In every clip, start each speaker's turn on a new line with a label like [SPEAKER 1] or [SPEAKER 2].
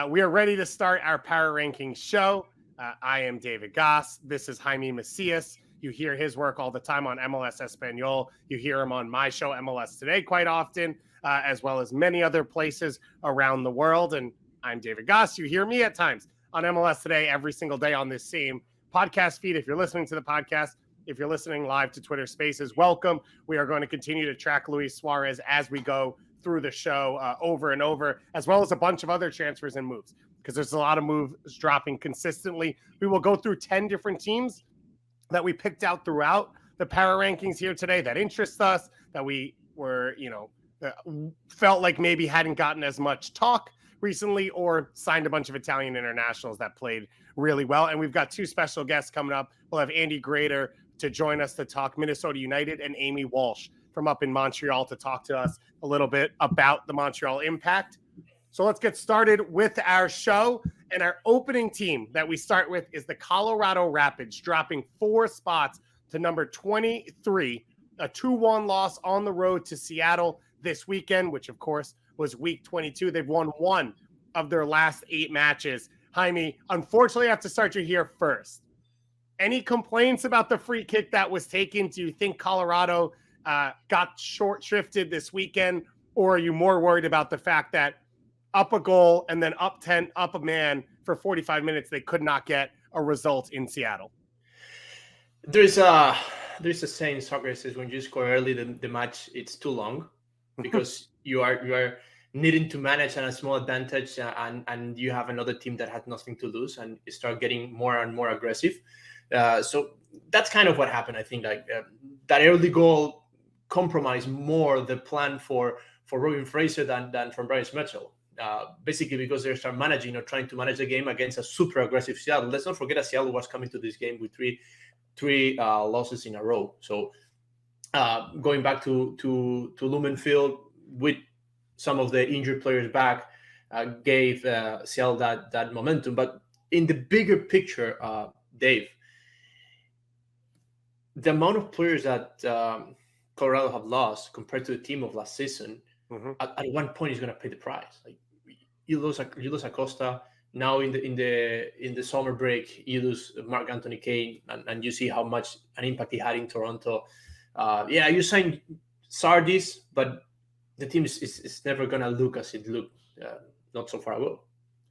[SPEAKER 1] We are ready to start our Power Rankings show. I am David Gass. This is Jaime Macias. You hear his work all the time on MLS Espanol. You hear him on my show, MLS Today, quite often, as well as many other places around the world. And I'm David Gass. You hear me at times on MLS Today every single day on this same podcast feed. If you're listening to the podcast, if you're listening live to Twitter Spaces, welcome. We are going to continue to track Luis Suarez as we go through the show over and over, as well as a bunch of other transfers and moves, because there's a lot of moves dropping consistently. We will go through 10 different teams that we picked out throughout the Power Rankings here today that interest us, that we were, felt like maybe hadn't gotten as much talk recently, or signed a bunch of Italian internationals that played really well. And we've got two special guests coming up. We'll have Andy Greder to join us to talk Minnesota United, and Amy Walsh from up in Montreal to talk to us a little bit about the Montreal Impact. So let's get started with our show. And our opening team that we start with is the Colorado Rapids, dropping 4 spots to number 23, a 2-1 loss on the road to Seattle this weekend, which of course was week 22. They've won 1 of their last 8 matches. Jaime, unfortunately, I have to start you here first. Any complaints about the free kick that was taken? Do you think Colorado got short shrifted this weekend, or are you more worried about the fact that up a goal and then up 10, up a man for 45 minutes, they could not get a result in Seattle?
[SPEAKER 2] There's a saying in soccer says when you score early, the match it's too long, because you are needing to manage a small advantage, and you have another team that has nothing to lose and start getting more and more aggressive. So that's kind of what happened. I think that early goal compromised more the plan for Robin Fraser than from Brian Schmetzel. Basically because they start managing or trying to manage the game against a super aggressive Seattle. Let's not forget that Seattle was coming to this game with three losses in a row. So going back to Lumen Field with some of the injured players back gave Seattle that momentum. But in the bigger picture, Dave, the amount of players that Colorado have lost compared to the team of last season, at one point is going to pay the price. Like you lose Acosta. Now in the summer break, you lose Mark Anthony Kane, and you see how much an impact he had in Toronto. You signed Sardis, but the team is never going to look as it looked not so far ago.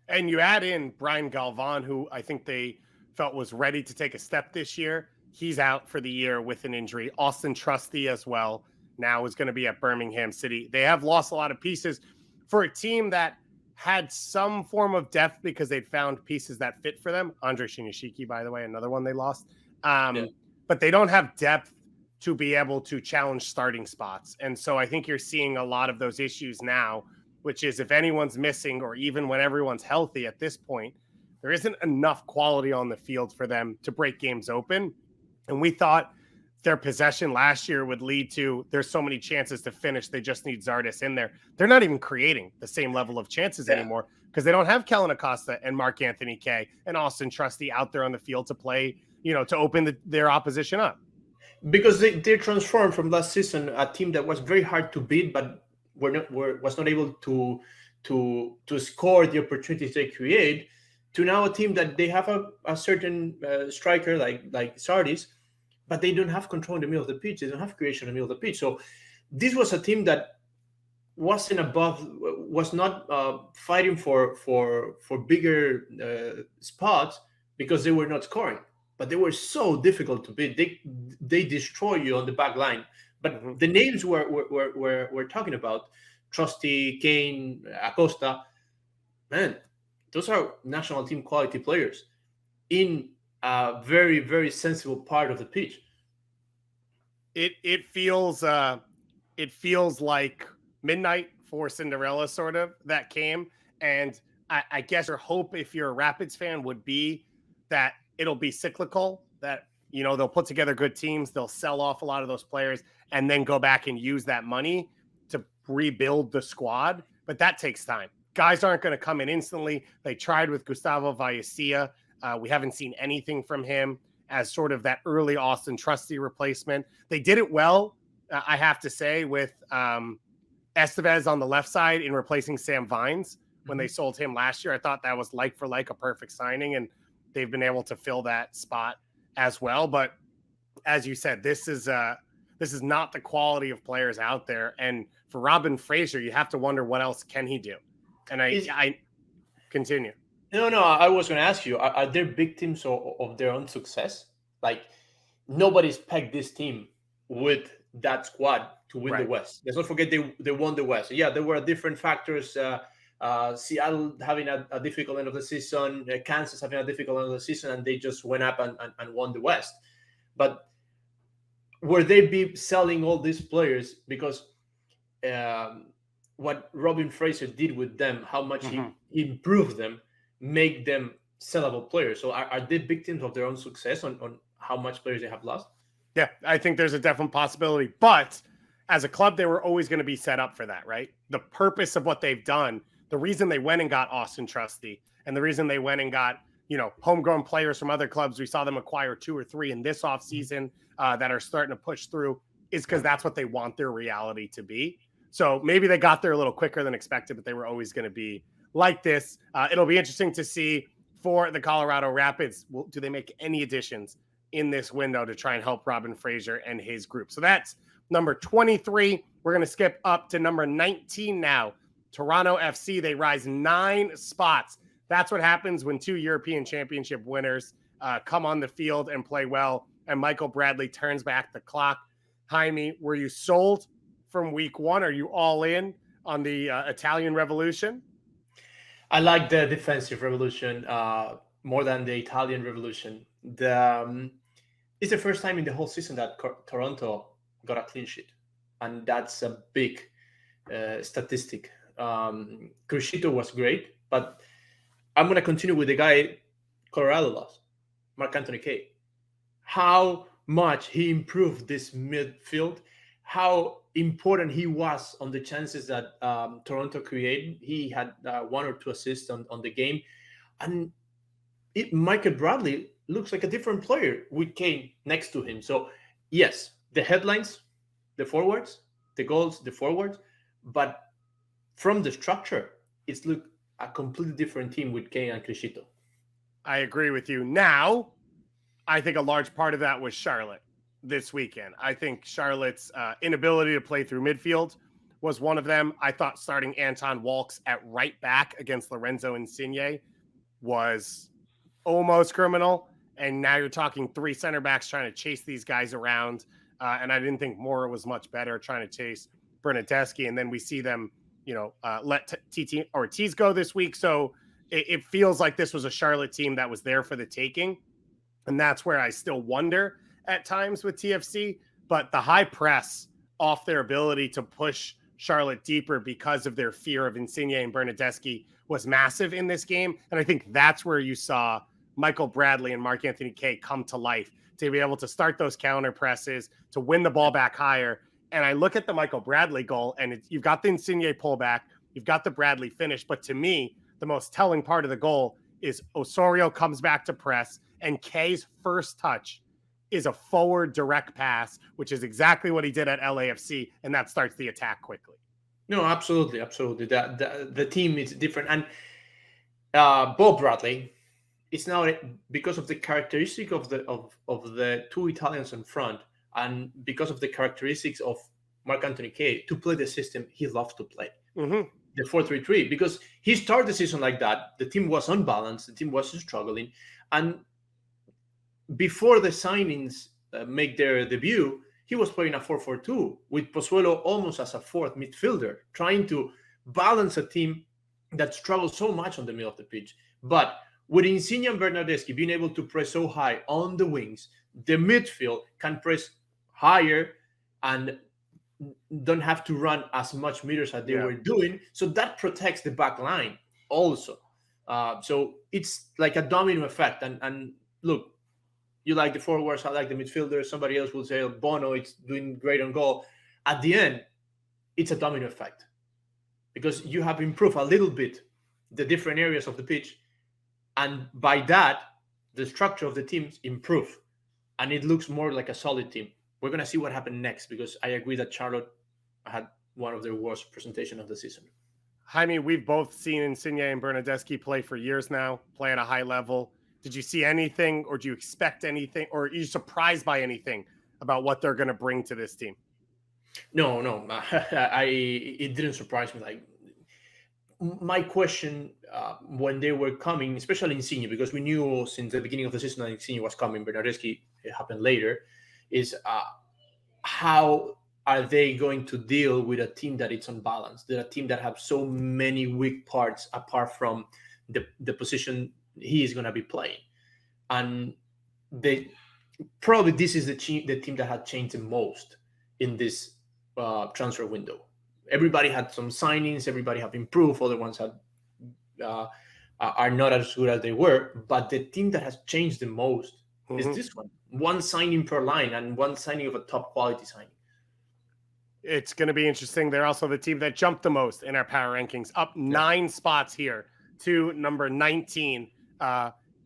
[SPEAKER 1] And you add in Brian Galvan, who I think they felt was ready to take a step this year. He's out for the year with an injury. Austin Trusty as well now is going to be at Birmingham City. They have lost a lot of pieces for a team that had some form of depth because they'd found pieces that fit for them. Andre Shinyashiki, by the way, another one they lost. But they don't have depth to be able to challenge starting spots. And so I think you're seeing a lot of those issues now, which is if anyone's missing, or even when everyone's healthy at this point, there isn't enough quality on the field for them to break games open. And we thought their possession last year would lead to there's so many chances to finish. They just need Zardes in there. They're not even creating the same level of chances anymore because they don't have Kellen Acosta and Mark Anthony Kaye and Austin Trusty out there on the field to play, to open their opposition up.
[SPEAKER 2] Because they transformed from last season, a team that was very hard to beat, but was not able to score the opportunities they create, to now a team that they have a certain striker like Sardis, but they don't have control in the middle of the pitch. They don't have creation in the middle of the pitch. So this was a team that was not fighting for bigger spots because they were not scoring, but they were so difficult to beat. They destroy you on the back line. But the names we're talking about, Trusty, Kane, Acosta, man, those are national team quality players in a very, very sensible part of the pitch.
[SPEAKER 1] It feels like midnight for Cinderella, sort of, that came. And I guess your hope, if you're a Rapids fan, would be that it'll be cyclical, that they'll put together good teams, they'll sell off a lot of those players, and then go back and use that money to rebuild the squad. But that takes time. Guys aren't going to come in instantly. They tried with Gustavo Vallecilla. We haven't seen anything from him as sort of that early Austin Trusty replacement. They did it well, I have to say, with Estevez on the left side in replacing Sam Vines, when they sold him last year. I thought that was like for like a perfect signing, and they've been able to fill that spot as well. But as you said, this is not the quality of players out there. And for Robin Fraser, you have to wonder what else can he do. And I continue.
[SPEAKER 2] No, I was going to ask you: are there victims of their own success? Like nobody's pegged this team with that squad to win the West. Let's not forget they won the West. Yeah, there were different factors. Seattle having a difficult end of the season, Kansas having a difficult end of the season, and they just went up and won the West. But were they be selling all these players because what Robin Fraser did with them, how much he improved them, make them sellable players? So are they victims of their own success on how much players they have lost?
[SPEAKER 1] Yeah, I think there's a definite possibility. But as a club, they were always going to be set up for that, right? The purpose of what they've done, the reason they went and got Austin Trusty, and the reason they went and got, homegrown players from other clubs, we saw them acquire 2 or 3 in this offseason that are starting to push through, is because that's what they want their reality to be. So maybe they got there a little quicker than expected, but they were always going to be like this. It'll be interesting to see for the Colorado Rapids, do they make any additions in this window to try and help Robin Fraser and his group? So that's number 23. We're going to skip up to number 19 now. Toronto FC, they rise 9 spots. That's what happens when 2 European Championship winners come on the field and play well. And Michael Bradley turns back the clock. Jaime, were you sold from week 1? Are you all in on the Italian Revolution?
[SPEAKER 2] I like the defensive revolution more than the Italian Revolution. It's the first time in the whole season that Toronto got a clean sheet, and that's a big statistic. Crucito was great, but I'm going to continue with the guy Colorado lost, Marc-Anthony Kaye. How much he improved this midfield, how important he was on the chances that Toronto created. He had 1 or 2 assists on the game. And Michael Bradley looks like a different player with Kane next to him. So, yes, the headlines, the forwards, the goals, the forwards, but from the structure, it's looked a completely different team with Kane and Criscito.
[SPEAKER 1] I agree with you. Now, I think a large part of that was Charlotte this weekend. I think Charlotte's inability to play through midfield was one of them. I thought starting Anton Walsh at right back against Lorenzo Insigne was almost criminal. And now you're talking 3 center backs trying to chase these guys around. And I didn't think Mora was much better trying to chase Bernadeschi. And then we see them, let TT Ortiz go this week. So it feels like this was a Charlotte team that was there for the taking. And that's where I still wonder at times with TFC. But the high press off their ability to push Charlotte deeper because of their fear of Insigne and Bernadeschi was massive in this game. And I think that's where you saw Michael Bradley and Marc-Anthony Kaye come to life, to be able to start those counter presses, to win the ball back higher. And I look at the Michael Bradley goal, and you've got the Insigne pullback, you've got the Bradley finish. But to me, the most telling part of the goal is Osorio comes back to press, and Kaye's first touch is a forward direct pass, which is exactly what he did at LAFC, and that starts the attack quickly.
[SPEAKER 2] No, absolutely. The team is different. And Bob Bradley, it's now because of the characteristic of the 2 Italians in front, and because of the characteristics of Marc-Anthony Kaye to play the system he loves to play. The 4-3-3, because he started the season like that. The team was unbalanced. The team was struggling. And before the signings make their debut, he was playing a 4-4-2 with Pozuelo almost as a 4th midfielder, trying to balance a team that struggles so much on the middle of the pitch. But with Insigne and Bernadeschi being able to press so high on the wings, the midfield can press higher and don't have to run as much meters as they were doing. So that protects the back line also. So it's like a domino effect. And look, you like the forwards, I like the midfielders. Somebody else will say, oh, Bono, it's doing great on goal. At the end, it's a domino effect because you have improved a little bit the different areas of the pitch. And by that, the structure of the teams improve. And it looks more like a solid team. We're going to see what happens next, because I agree that Charlotte had one of their worst presentation of the season.
[SPEAKER 1] Jaime, we've both seen Insigne and Bernadeschi play for years now, play at a high level. Did you see anything, or do you expect anything, or are you surprised by anything about what they're going to bring to this team?
[SPEAKER 2] No. It didn't surprise me. Like my question when they were coming, especially Insigne, because we knew since the beginning of the season that Insigne was coming. Bernardeschi, it happened later. Is how are they going to deal with a team that it's unbalanced? They're a team that have so many weak parts apart from the position he is going to be playing, and they probably this is the team that had changed the most in this transfer window. Everybody had some signings, everybody have improved, other ones had uh, are not as good as they were. But the team that has changed the most is this one. One signing per line and one signing of a top quality signing.
[SPEAKER 1] It's going to be interesting. They're also the team that jumped the most in our power rankings, up 9 spots here to number 19,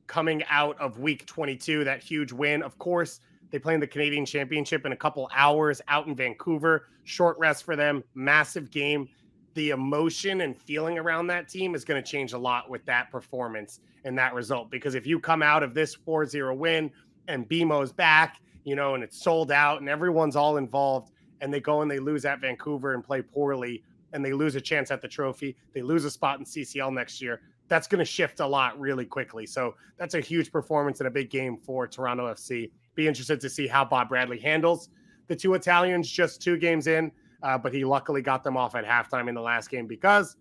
[SPEAKER 1] coming out of week 22, that huge win. Of course, they play in the Canadian Championship in a couple hours out in Vancouver. Short rest for them, massive game. The emotion and feeling around that team is going to change a lot with that performance and that result. Because if you come out of this 4-0 win and BMO's back, and it's sold out and everyone's all involved, and they go and they lose at Vancouver and play poorly, and they lose a chance at the trophy, they lose a spot in CCL next year, that's going to shift a lot really quickly. So that's a huge performance and a big game for Toronto FC. Be interested to see how Bob Bradley handles the two Italians just 2 games in, but he luckily got them off at halftime in the last game because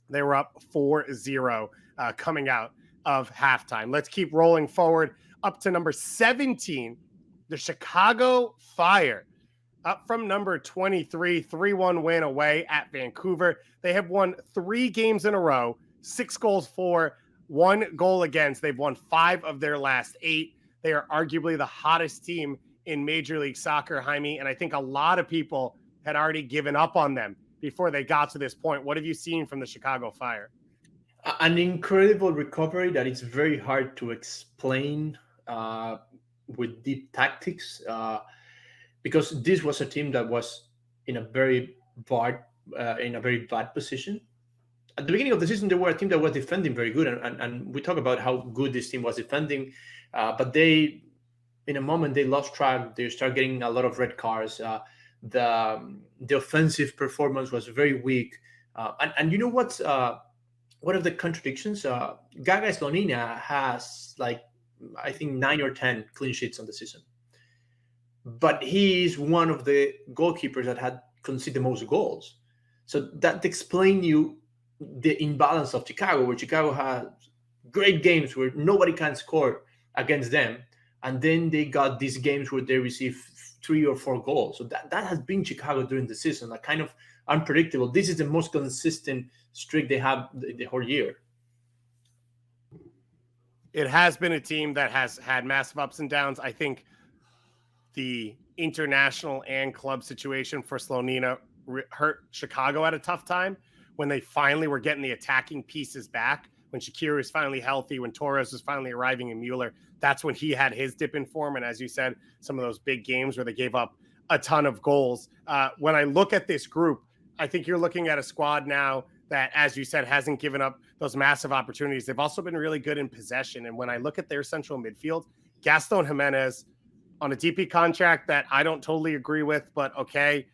[SPEAKER 1] they were up 4-0 coming out of halftime. Let's keep rolling forward up to number 17, the Chicago Fire. Up from number 23, 3-1 win away at Vancouver. They have won 3 games in a row, 6 goals for, 1 goal against. They've won 5 of their last 8. They are arguably the hottest team in Major League Soccer, Jaime, and I think a lot of people had already given up on them before they got to this point. What have you seen from the Chicago Fire?
[SPEAKER 2] An incredible recovery that it's very hard to explain with deep tactics. Because this was a team that was in a very bad position. At the beginning of the season, they were a team that was defending very good, and we talk about how good this team was defending, but they, in a moment, they lost track. They start getting a lot of red cards. The offensive performance was very weak, and you know what's one of the contradictions? Gaga Slonina has I think 9 or 10 clean sheets on the season. But he is one of the goalkeepers that had conceded the most goals. So that explains you the imbalance of Chicago, where Chicago has great games where nobody can score against them. And then they got these games where they receive 3 or 4 goals. So that has been Chicago during the season, like kind of unpredictable. This is the most consistent streak they have the whole year.
[SPEAKER 1] It has been a team that has had massive ups and downs. I think the international and club situation for Slonina hurt Chicago at a tough time when they finally were getting the attacking pieces back. When Shaqiri was finally healthy, when Torres was finally arriving in Mueller, that's when he had his dip in form. And as you said, some of those big games where they gave up a ton of goals. When I look at this group, I think you're looking at a squad now that, as you said, hasn't given up those massive opportunities. They've also been really good in possession. And when I look at their central midfield, Gaston Jimenez, on a DP contract that I don't totally agree with, but okay.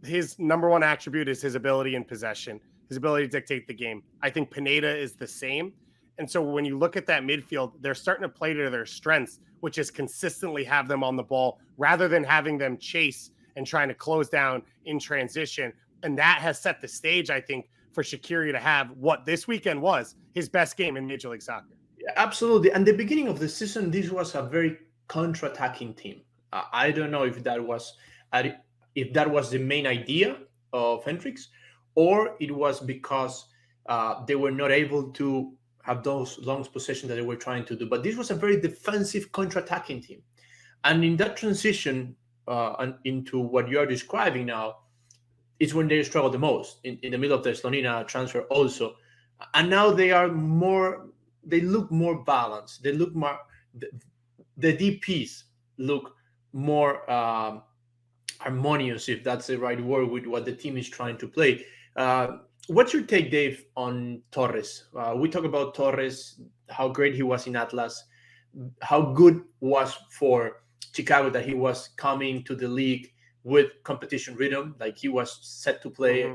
[SPEAKER 1] His number one attribute is his ability in possession, his ability to dictate the game. I think Pineda is the same. And so when you look at that midfield, they're starting to play to their strengths, which is consistently have them on the ball rather than having them chase and trying to close down in transition. And that has set the stage, I think, for Shaqiri to have what this weekend was his best game in Major League Soccer.
[SPEAKER 2] Yeah, absolutely. And the beginning of the season, this was a very counter-attacking team. I don't know if that was the main idea of Hendricks, or it was because they were not able to have those long possessions that they were trying to do. But this was a very defensive counter-attacking team. And in that transition into what you are describing now, is when they struggle the most, in the middle of the Slonina transfer also. And now they look more balanced. They look more... The DPs look more harmonious, if that's the right word, with what the team is trying to play. What's your take, Dave, on Torres? We talk about Torres, how great he was in Atlas, how good was for Chicago that he was coming to the league with competition rhythm, like he was set to play,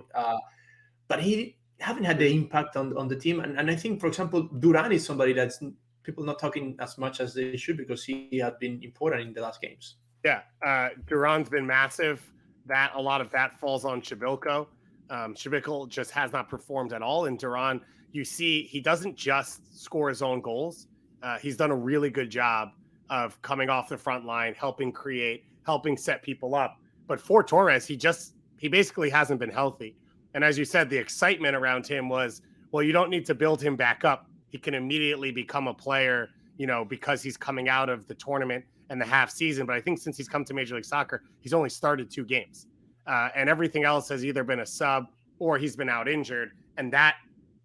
[SPEAKER 2] but he haven't had the impact on the team. And I think, for example, Duran is somebody that's people not talking as much as they should because he had been important in the last games.
[SPEAKER 1] Yeah, Duran's been massive. That a lot of that falls on Shabilko. Shabilko just has not performed at all. And Duran, you see, he doesn't just score his own goals. He's done a really good job of coming off the front line, helping create, helping set people up. But for Torres, he basically hasn't been healthy. And as you said, the excitement around him was, well, you don't need to build him back up. He can immediately become a player, because he's coming out of the tournament and the half season. But I think since he's come to Major League Soccer, he's only started 2 games. And everything else has either been a sub or he's been out injured. And that,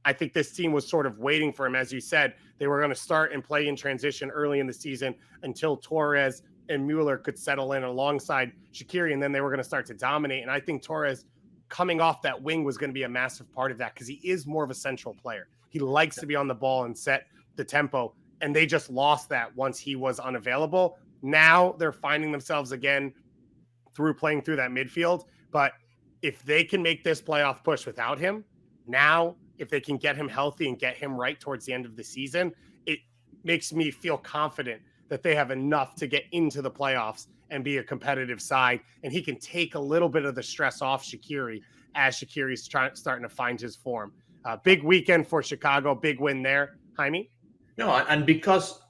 [SPEAKER 1] I think this team was sort of waiting for him. As you said, they were going to start and play in transition early in the season until Torres and Mueller could settle in alongside Shaqiri, and then they were going to start to dominate. And I think Torres coming off that wing was going to be a massive part of that because he is more of a central player. He likes to be on the ball and set the tempo, and they just lost that once he was unavailable. Now they're finding themselves again through playing through that midfield. But if they can make this playoff push without him, now if they can get him healthy and get him right towards the end of the season, it makes me feel confident that they have enough to get into the playoffs and be a competitive side. And he can take a little bit of the stress off Shaqiri as Shaqiri's starting to find his form. Big weekend for Chicago, big win there. Jaime?
[SPEAKER 2] No, and because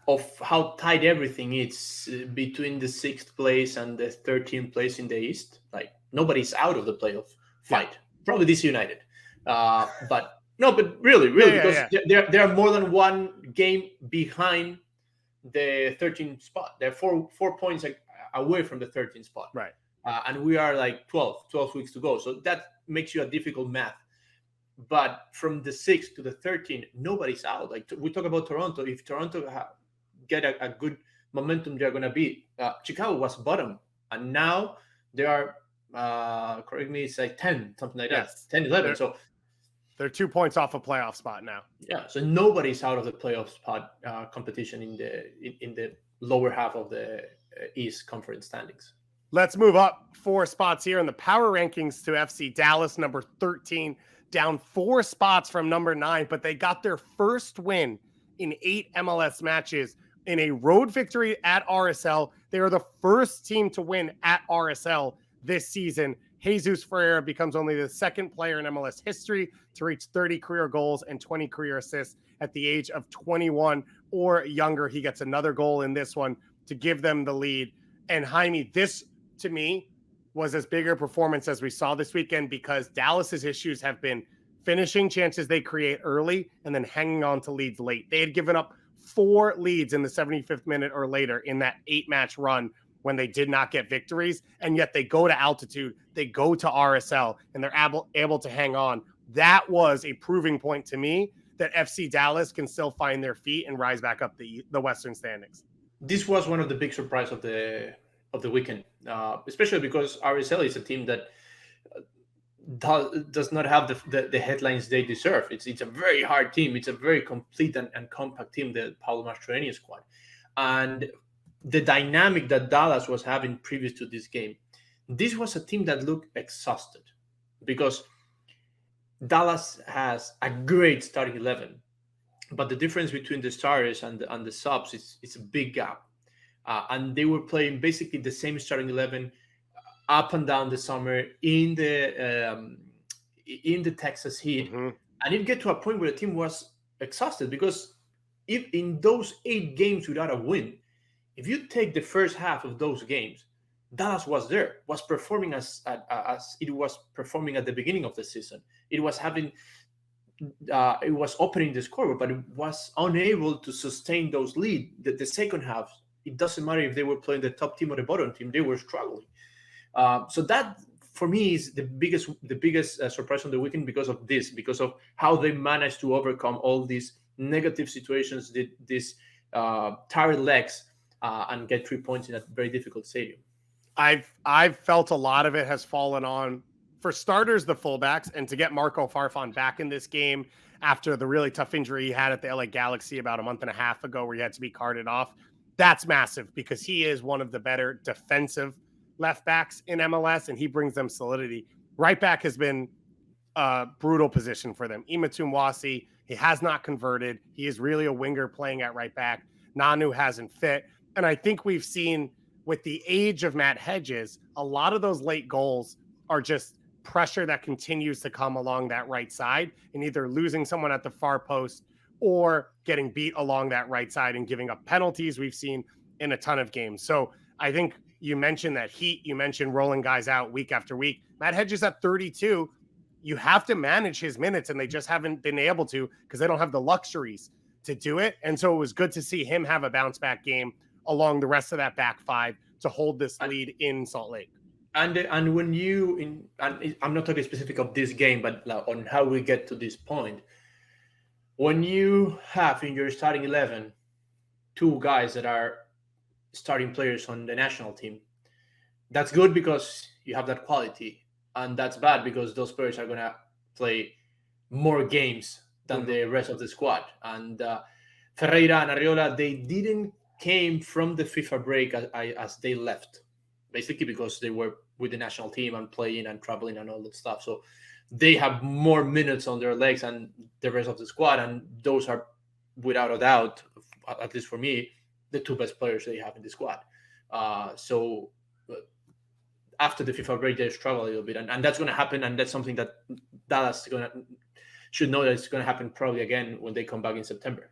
[SPEAKER 2] of how tight everything is between the 6th place and the 13th place in the East, like nobody's out of the playoff fight. Yeah. Probably DC United. But really, because there are more than one game behind the 13th spot. They're four points away from the 13th spot.
[SPEAKER 1] Right.
[SPEAKER 2] And we are like 12 weeks to go. So that makes you a difficult math. But from the 6th to the 13th, nobody's out. Like we talk about Toronto. If Toronto get a good momentum, they're going to beat. Chicago was bottom. And now they are, correct me, it's like 10, something like that. 10, 11. So
[SPEAKER 1] they're 2 points off a playoff spot now.
[SPEAKER 2] Yeah, so nobody's out of the playoff spot competition in the lower half of the East Conference standings.
[SPEAKER 1] Let's move up 4 spots here in the power rankings to FC Dallas, number 13, down 4 spots from number 9, but they got their first win in 8 MLS matches in a road victory at RSL. They are the first team to win at RSL this season. Jesus Ferreira becomes only the 2nd player in MLS history to reach 30 career goals and 20 career assists at the age of 21 or younger. He gets another goal in this one to give them the lead. And Jaime, this to me was as big a performance as we saw this weekend because Dallas's issues have been finishing chances they create early and then hanging on to leads late. They had given up 4 leads in the 75th minute or later in that 8-match run when they did not get victories, and yet they go to altitude, they go to RSL, and they're able to hang on. That was a proving point to me that FC Dallas can still find their feet and rise back up the Western standings.
[SPEAKER 2] This was one of the big surprises of the weekend, especially because RSL is a team that does not have the headlines they deserve. It's a very hard team. It's a very complete and compact team, the Paulo Mastroeni squad. And the dynamic that Dallas was having previous to this game, this was a team that looked exhausted because Dallas has a great starting 11, but the difference between the starters and the subs is a big gap. And they were playing basically the same starting 11 up and down the summer in the Texas heat.
[SPEAKER 1] Mm-hmm.
[SPEAKER 2] And it get to a point where the team was exhausted because if in those 8 games without a win, if you take the first half of those games, Dallas was performing as it was performing at the beginning of the season. It was opening the scoreboard, but it was unable to sustain those leads. The second half, it doesn't matter if they were playing the top team or the bottom team, they were struggling. So that for me is the biggest surprise on the weekend because of how they managed to overcome all these negative situations, these tired legs. And get 3 points in a very difficult stadium.
[SPEAKER 1] I've felt a lot of it has fallen on for starters, the fullbacks, and to get Marco Farfan back in this game after the really tough injury he had at the LA Galaxy about a month and a half ago where he had to be carted off, that's massive because he is one of the better defensive left backs in MLS, and he brings them solidity. Right back has been a brutal position for them. Imatumwasi, he has not converted. He is really a winger playing at right back. Nanu hasn't fit. And I think we've seen with the age of Matt Hedges, a lot of those late goals are just pressure that continues to come along that right side and either losing someone at the far post or getting beat along that right side and giving up penalties we've seen in a ton of games. So I think you mentioned that heat, you mentioned rolling guys out week after week. Matt Hedges at 32, you have to manage his minutes, and they just haven't been able to because they don't have the luxuries to do it. And so it was good to see him have a bounce back game along the rest of that back five to hold this lead in Salt Lake.
[SPEAKER 2] And when you, and I'm not talking specific of this game, but on how we get to this point, when you have in your starting 11 two guys that are starting players on the national team, that's good because you have that quality. And that's bad because those players are going to play more games than the rest of the squad. And Ferreira and Arriola, they didn't came from the FIFA break as they left, basically because they were with the national team and playing and traveling and all that stuff. So they have more minutes on their legs than the rest of the squad. And those are, without a doubt, at least for me, the two best players they have in the squad. So after the FIFA break, they struggle a little bit, and that's going to happen, and that's something that Dallas should know that it's going to happen probably again when they come back in September.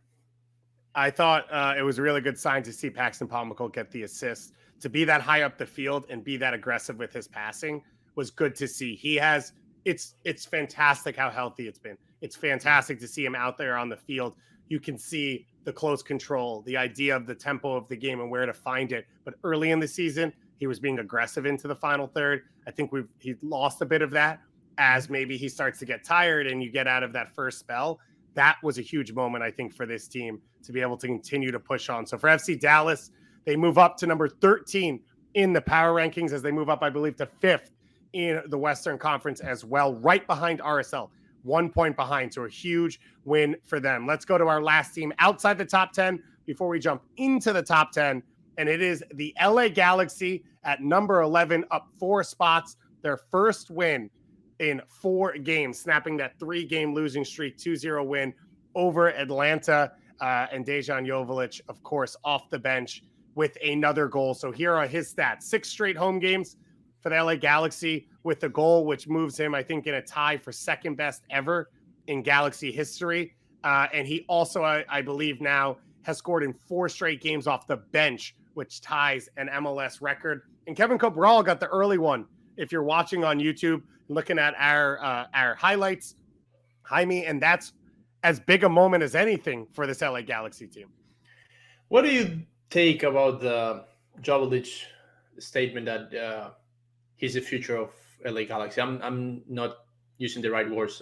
[SPEAKER 1] I thought it was a really good sign to see Paxton Pomykal get the assist. To be that high up the field and be that aggressive with his passing was good to see. He has it's fantastic how healthy it's been. It's fantastic to see him out there on the field. You can see the close control, the idea of the tempo of the game and where to find it. But early in the season, he was being aggressive into the final third. I think he lost a bit of that as maybe he starts to get tired and you get out of that first spell. That was a huge moment, I think, for this team to be able to continue to push on. So for FC Dallas, they move up to number 13 in the power rankings as they move up, I believe, to 5th in the Western Conference as well, right behind RSL, 1 point behind. So a huge win for them. Let's go to our last team outside the top 10 before we jump into the top 10. And it is the LA Galaxy at number 11, up 4 spots. Their first win in 4 games, snapping that 3-game losing streak, 2-0 win over Atlanta. And Dejan Joveljic, of course, off the bench with another goal. So here are his stats. 6 straight home games for the LA Galaxy with a goal, which moves him, I think, in a tie for second best ever in Galaxy history. And he also, I believe now, has scored in 4 straight games off the bench, which ties an MLS record. And Kevin Cabral got the early one. If you're watching on YouTube, looking at our highlights, Jaime, and that's as big a moment as anything for this LA Galaxy team.
[SPEAKER 2] What do you take about the Joveljic statement that he's the future of LA Galaxy? I'm not using the right words,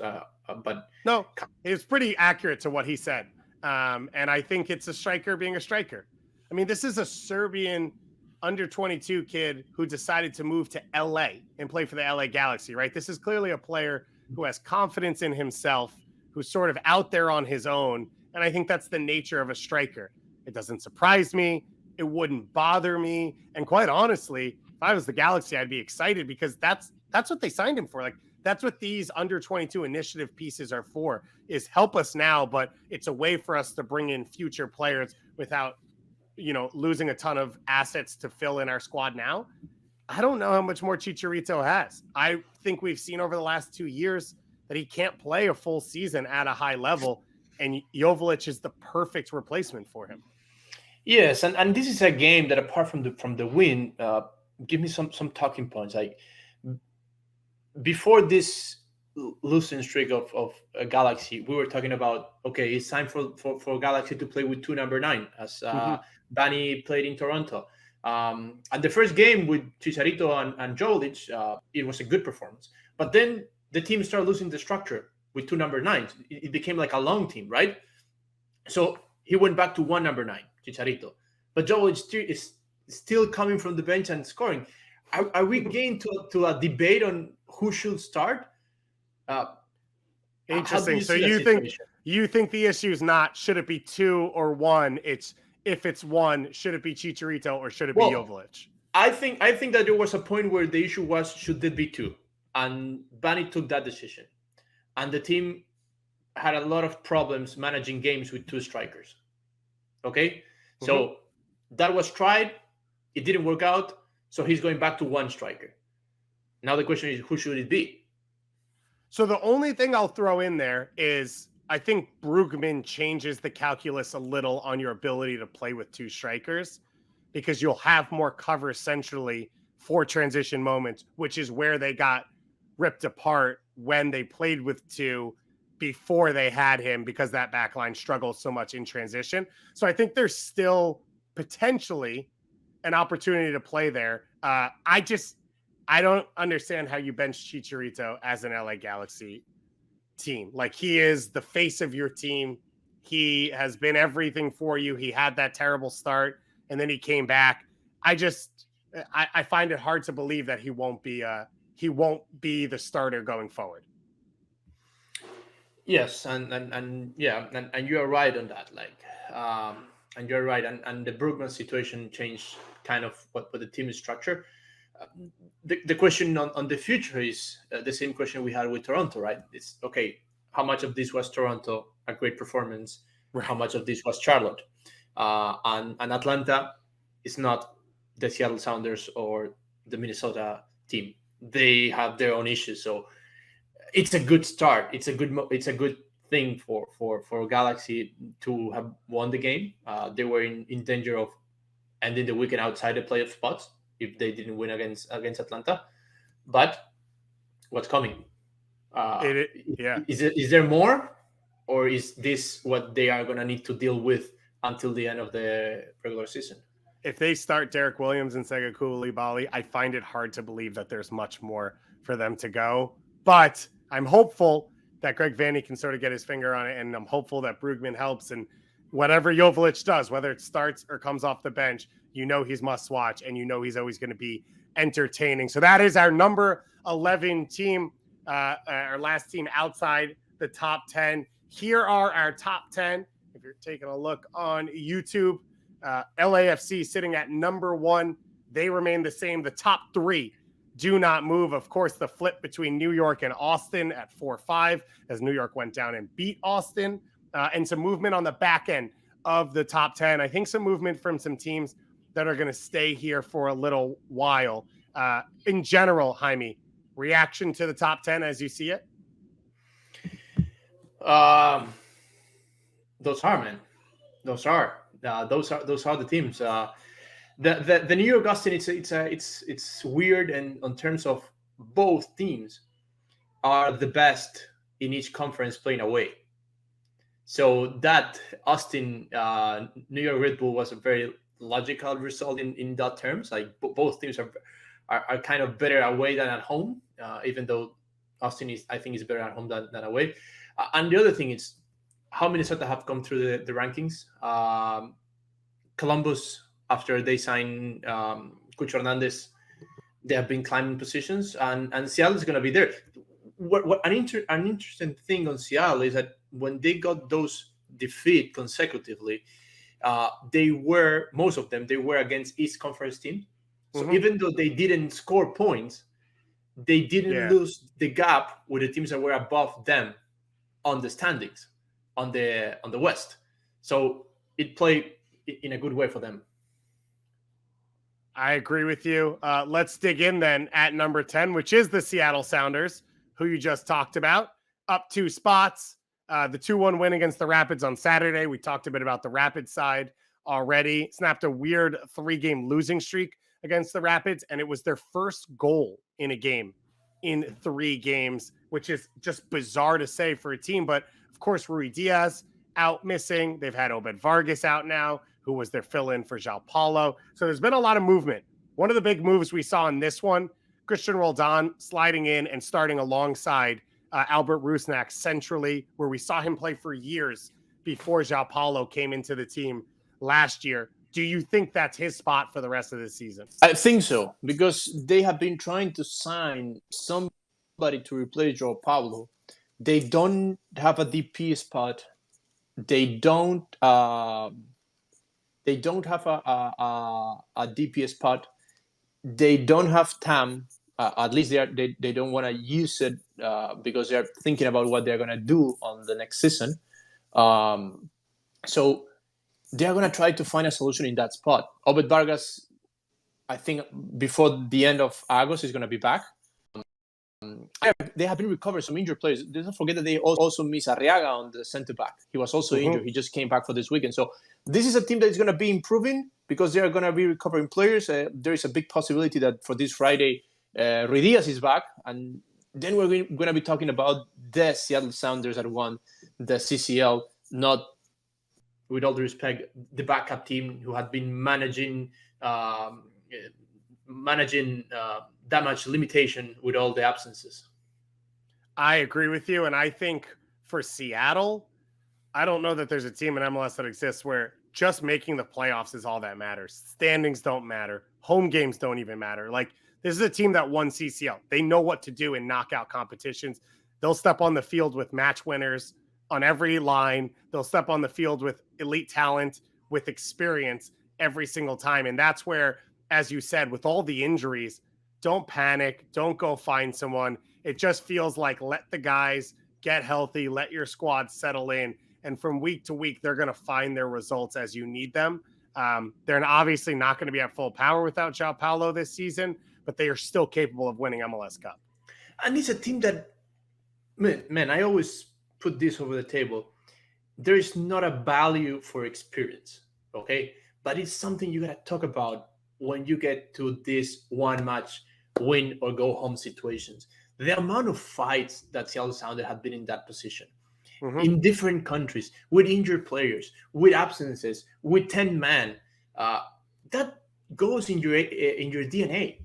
[SPEAKER 2] but
[SPEAKER 1] no, it's pretty accurate to what he said. And I think it's a striker being a striker. I mean, this is a Serbian under 22 kid who decided to move to LA and play for the LA Galaxy, right? This is clearly a player who has confidence in himself, who's sort of out there on his own. And I think that's the nature of a striker. It doesn't surprise me. It wouldn't bother me. And quite honestly, if I was the Galaxy, I'd be excited because that's what they signed him for. Like, that's what these under 22 initiative pieces are for, is help us now, but it's a way for us to bring in future players without, losing a ton of assets to fill in our squad now. I don't know how much more Chicharito has. I think we've seen over the last 2 years that he can't play a full season at a high level, and Joveljic is the perfect replacement for him.
[SPEAKER 2] Yes, and this is a game that, apart from the win, give me some talking points. Like, before this losing streak of a Galaxy, we were talking about, okay, it's time for Galaxy to play with 2 number 9, as Bani played in Toronto. And the first game with Chicharito and Joveljic, it was a good performance. But then the team started losing the structure with 2 number 9s. It became like a long team, right? So he went back to 1 number 9, Chicharito. But Joveljic is still coming from the bench and scoring. Are we getting to a debate on who should start.
[SPEAKER 1] Interesting.
[SPEAKER 2] You
[SPEAKER 1] So
[SPEAKER 2] see that situation?
[SPEAKER 1] you think the issue is not should it be 2 or 1? It's if it's 1, should it be Chicharito or should it be
[SPEAKER 2] Well,
[SPEAKER 1] Joveljic?
[SPEAKER 2] I think that there was a point where the issue was should it be 2, and Bani took that decision, and the team had a lot of problems managing games with 2 strikers. Okay, so that was tried, it didn't work out, so he's going back to 1 striker. Now the question is, who should it be?
[SPEAKER 1] So the only thing I'll throw in there is I think Brugman changes the calculus a little on your ability to play with 2 strikers, because you'll have more cover centrally for transition moments, which is where they got ripped apart when they played with 2 before they had him, because that backline struggles so much in transition. So I think there's still potentially an opportunity to play there. I don't understand how you bench Chicharito as an LA Galaxy team. Like, he is the face of your team. He has been everything for you. He had that terrible start and then he came back. I find it hard to believe that he won't be the starter going forward.
[SPEAKER 2] Yes, and you are right on that. And you're right. And the Brugman situation changed kind of what the team is structure. The question on the future is the same question we had with Toronto, right? It's okay. How much of this was Toronto, a great performance? Right. How much of this was Charlotte? And Atlanta is not the Seattle Sounders or the Minnesota team. They have their own issues. So it's a good start. It's a good thing for Galaxy to have won the game. They were in danger of ending the weekend outside the playoff spots if they didn't win against Atlanta. But what's coming? Is there more, or is this what they are going to need to deal with until the end of the regular season?
[SPEAKER 1] If they start Derek Williams and Sega Koulibaly, I find it hard to believe that there's much more for them to go. But I'm hopeful that Greg Vanney can sort of get his finger on it, and I'm hopeful that Brugman helps. And whatever Joveljic does, whether it starts or comes off the bench, he's must watch, and he's always going to be entertaining. So that is our number 11 team, our last team outside the top 10. Here are our top 10. If you're taking a look on YouTube, LAFC sitting at number 1. They remain the same. The top 3 do not move. Of course, the flip between New York and Austin at 4-5 as New York went down and beat Austin, and some movement on the back end of the top 10. I think some movement from some teams that are going to stay here for a little while. In general, Jaime, reaction to the top 10 as you see it?
[SPEAKER 2] Those are the teams. The New York Austin, it's weird, and in terms of both teams are the best in each conference playing away. So that Austin New York Red Bull was a very logical result in that terms. Like both teams are kind of better away than at home, even though Austin is better at home than away. And the other thing is how Minnesota have come through the rankings. Columbus, after they signed Cucho Hernandez, they have been climbing positions, and Seattle is going to be there. What an interesting thing on Seattle is that when they got those defeat consecutively, most of them were against East Conference teams. So even though they didn't score points, they didn't lose the gap with the teams that were above them on the standings on the West. So it played in a good way for them.
[SPEAKER 1] I agree with you. Let's dig in then at number 10, which is the Seattle Sounders, who you just talked about, up 2 spots. The 2-1 win against the Rapids on Saturday. We talked a bit about the Rapids side already. Snapped a weird 3-game losing streak against the Rapids, and it was their first goal in a game in 3 games, which is just bizarre to say for a team. But of course, Rui Diaz out missing. They've had Obed Vargas out now, who was their fill-in for João Paulo. So there's been a lot of movement. One of the big moves we saw in this one, Christian Roldan sliding in and starting alongside Albert Rusnak centrally, where we saw him play for years before João Paulo came into the team last year. Do you think that's his spot for the rest of the season?
[SPEAKER 2] I think so, because they have been trying to sign some nobody to replace Joao Paulo. They don't have a DP spot. They don't have a DP spot. They don't have TAM. At least they don't want to use it because they're thinking about what they're going to do on the next season. So they're going to try to find a solution in that spot. Obed Vargas, I think before the end of August, is going to be back. They have been recovering some injured players. Don't forget that they also miss Arriaga on the center back. He was also injured. He just came back for this weekend. So this is a team that is going to be improving because they are going to be recovering players. There is a big possibility that for this Friday, Ruiz is back. And then we're going to be talking about the Seattle Sounders that won the CCL, not, with all due respect, the backup team who had been managing that much limitation with all the absences.
[SPEAKER 1] I agree with you. And I think for Seattle, I don't know that there's a team in MLS that exists where just making the playoffs is all that matters. Standings don't matter. Home games don't even matter. Like, this is a team that won CCL. They know what to do in knockout competitions. They'll step on the field with match winners on every line. They'll step on the field with elite talent, with experience every single time. And that's where, as you said, with all the injuries, don't panic. Don't go find someone. It just feels like let the guys get healthy, let your squad settle in. And from week to week, they're going to find their results as you need them. They're obviously not going to be at full power without Joao Paulo this season, but they are still capable of winning MLS Cup.
[SPEAKER 2] And it's a team that, man, I always put this over the table. There is not a value for experience, okay? But it's something you got to talk about when you get to this one match win or go home situations. The amount of fights that Seattle Sounders have been in that position in different countries with injured players, with absences, with 10 man, that goes in your DNA.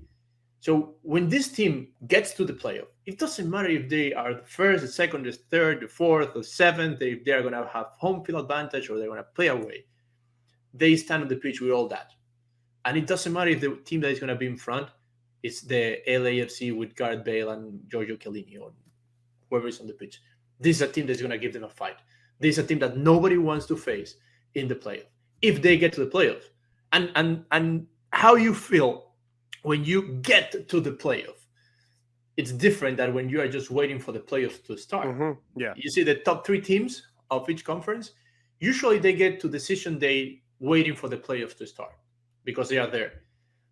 [SPEAKER 2] So when this team gets to the playoff, it doesn't matter if they are the first, the second, the third, the fourth, the seventh, if they're going to have home field advantage or they're going to play away. They stand on the pitch with all that. And it doesn't matter if the team that is going to be in front is the LAFC with Gareth Bale and Giorgio Chiellini or whoever is on the pitch. This is a team that's going to give them a fight. This is a team that nobody wants to face in the playoff if they get to the playoff. And how you feel when you get to the playoff, it's different than when you are just waiting for the playoffs to start.
[SPEAKER 1] Yeah,
[SPEAKER 2] you see the top three teams of each conference, usually they get to decision day waiting for the playoffs to start because they are there.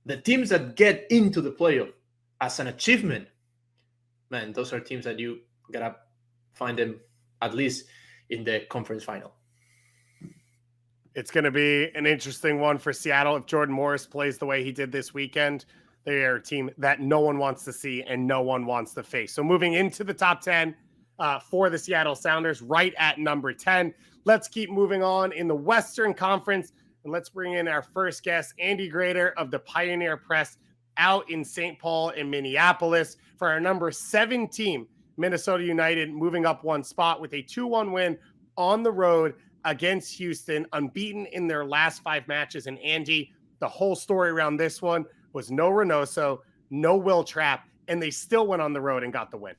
[SPEAKER 2] The teams that get into the playoff as an achievement, man, those are teams that you gotta find them at least in the conference final.
[SPEAKER 1] It's going to be an interesting one for Seattle if Jordan Morris plays the way he did this weekend. They are a team that no one wants to see and no one wants to face. So moving into the top 10 for the Seattle Sounders, right at number 10. Let's keep moving on in the Western Conference, and let's bring in our first guest, Andy Greder of the Pioneer Press out in St. Paul and Minneapolis for our number 7 team, Minnesota United, moving up one spot with a 2-1 win on the road against Houston, unbeaten in their last 5 matches. And Andy, the whole story around this one was no Reynoso, no Will Trapp, and they still went on the road and got the win.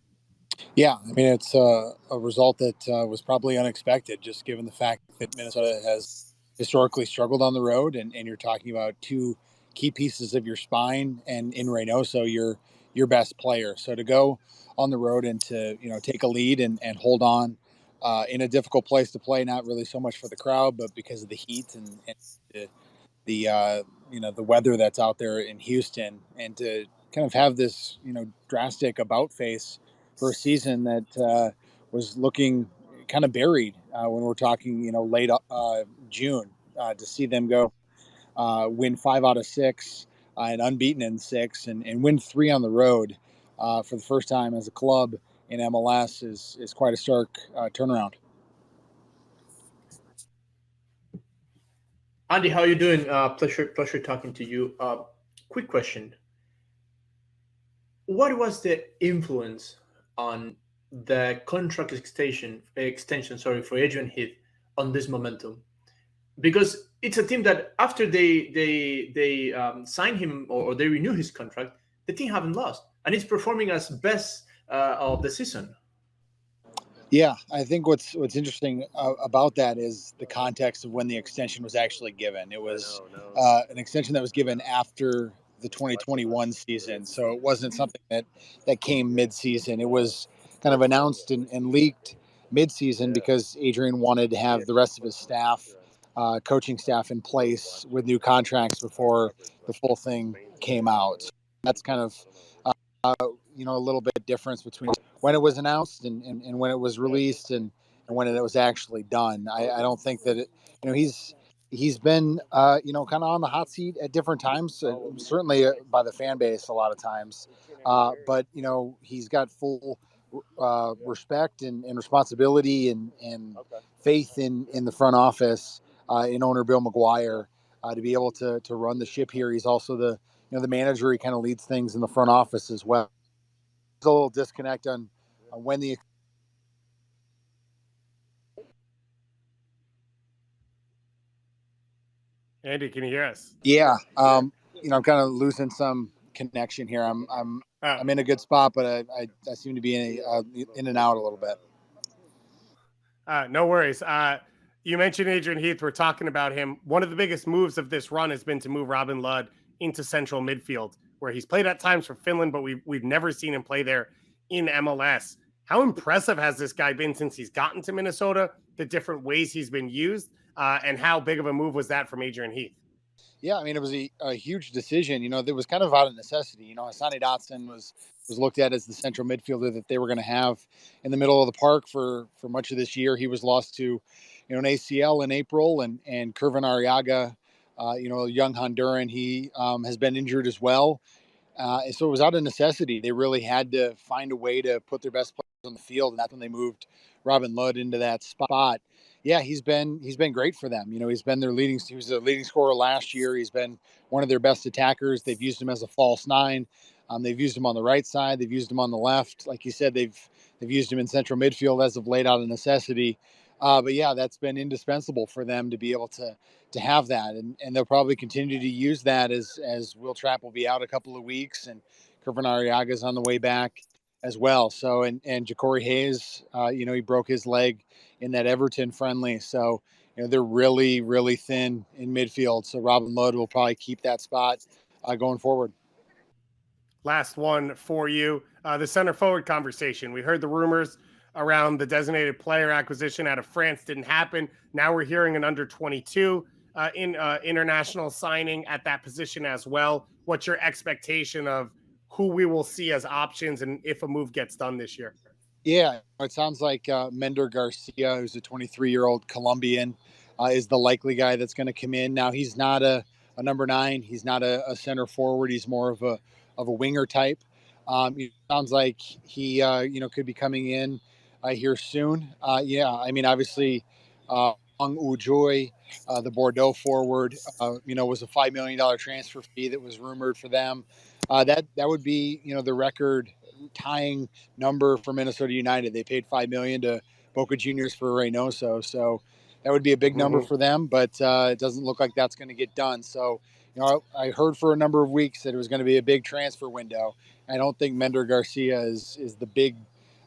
[SPEAKER 3] Yeah, I mean, it's a result that was probably unexpected, just given the fact that Minnesota has historically struggled on the road, and you're talking about 2 key pieces of your spine, and in Reynoso, your best player. So to go on the road and to take a lead and hold on in a difficult place to play, not really so much for the crowd, but because of the heat and the weather that's out there in Houston, and to kind of have this drastic about face for a season that was looking kind of buried when we're talking late June, to see them go win 5 out of 6 and unbeaten in 6 and win 3 on the road for the first time as a club in MLS is quite a stark turnaround.
[SPEAKER 2] Andy, how are you doing? Pleasure talking to you. Quick question. What was the influence on the contract extension for Adrian Heath on this momentum? Because it's a team that after they sign him or they renew his contract, the team haven't lost, and it's performing as best of the season.
[SPEAKER 3] Yeah, I think what's interesting about that is the context of when the extension was actually given. It was an extension that was given after the 2021 season, so it wasn't something that came mid-season. It was kind of announced and leaked mid-season because Adrian wanted to have the rest of his staff, coaching staff, in place with new contracts before the full thing came out. So that's kind of a little bit difference between when it was announced and when it was released and when it was actually done. I don't think that he's been kind of on the hot seat at different times, certainly by the fan base a lot of times, but he's got full respect and responsibility and faith in the front office, in owner Bill McGuire, to be able to run the ship here. He's also the manager. He kind of leads things in the front office as well. There's a little disconnect on when the
[SPEAKER 1] Andy, can you hear us?
[SPEAKER 3] yeah. I'm kind of losing some connection here. I'm in a good spot, but I seem to be in and out a little bit.
[SPEAKER 1] No worries. You mentioned Adrian Heath. We're talking about him. One of the biggest moves of this run has been to move Robin Lod into central midfield, where he's played at times for Finland, but we've never seen him play there in MLS. How impressive has this guy been since he's gotten to Minnesota, the different ways he's been used, and how big of a move was that from Adrian Heath?
[SPEAKER 3] Yeah, I mean, it was a huge decision. It was kind of out of necessity. Hassani Dotson was looked at as the central midfielder that they were going to have in the middle of the park for much of this year. He was lost to, an ACL in April, and Kervin Arriaga, a young Honduran, he has been injured as well. And so it was out of necessity. They really had to find a way to put their best players on the field, and that's when they moved Robin Lod into that spot. Yeah, he's been great for them. He was the leading scorer last year. He's been one of their best attackers. They've used him as a false nine. They've used him on the right side. They've used him on the left. Like you said, they've used him in central midfield as of late, out of necessity. But yeah, that's been indispensable for them to be able to have that, and they'll probably continue to use that as Will Trapp will be out a couple of weeks, and Kervin Arriaga is on the way back as well. So and Ja'Cory Hayes, he broke his leg in that Everton friendly. So they're really, really thin in midfield. So Robin Lod will probably keep that spot going forward.
[SPEAKER 1] Last one for you, the center forward conversation. We heard the rumors around the designated player acquisition out of France didn't happen. Now we're hearing an under 22 international signing at that position as well. What's your expectation of who we will see as options and if a move gets done this year?
[SPEAKER 3] Yeah, it sounds like Mender Garcia, who's a 23-year-old Colombian, is the likely guy that's going to come in. Now, he's not a number 9. He's not a center forward. He's more of a winger type. It sounds like he could be coming in here soon. I mean, obviously, Ong Ujoy, the Bordeaux forward, was a $5 million transfer fee that was rumored for them. That would be, the record tying number for Minnesota United. They paid $5 million to Boca Juniors for Reynoso, so that would be a big number for them. But it doesn't look like that's going to get done. So, I heard for a number of weeks that it was going to be a big transfer window. I don't think Mender Garcia is the big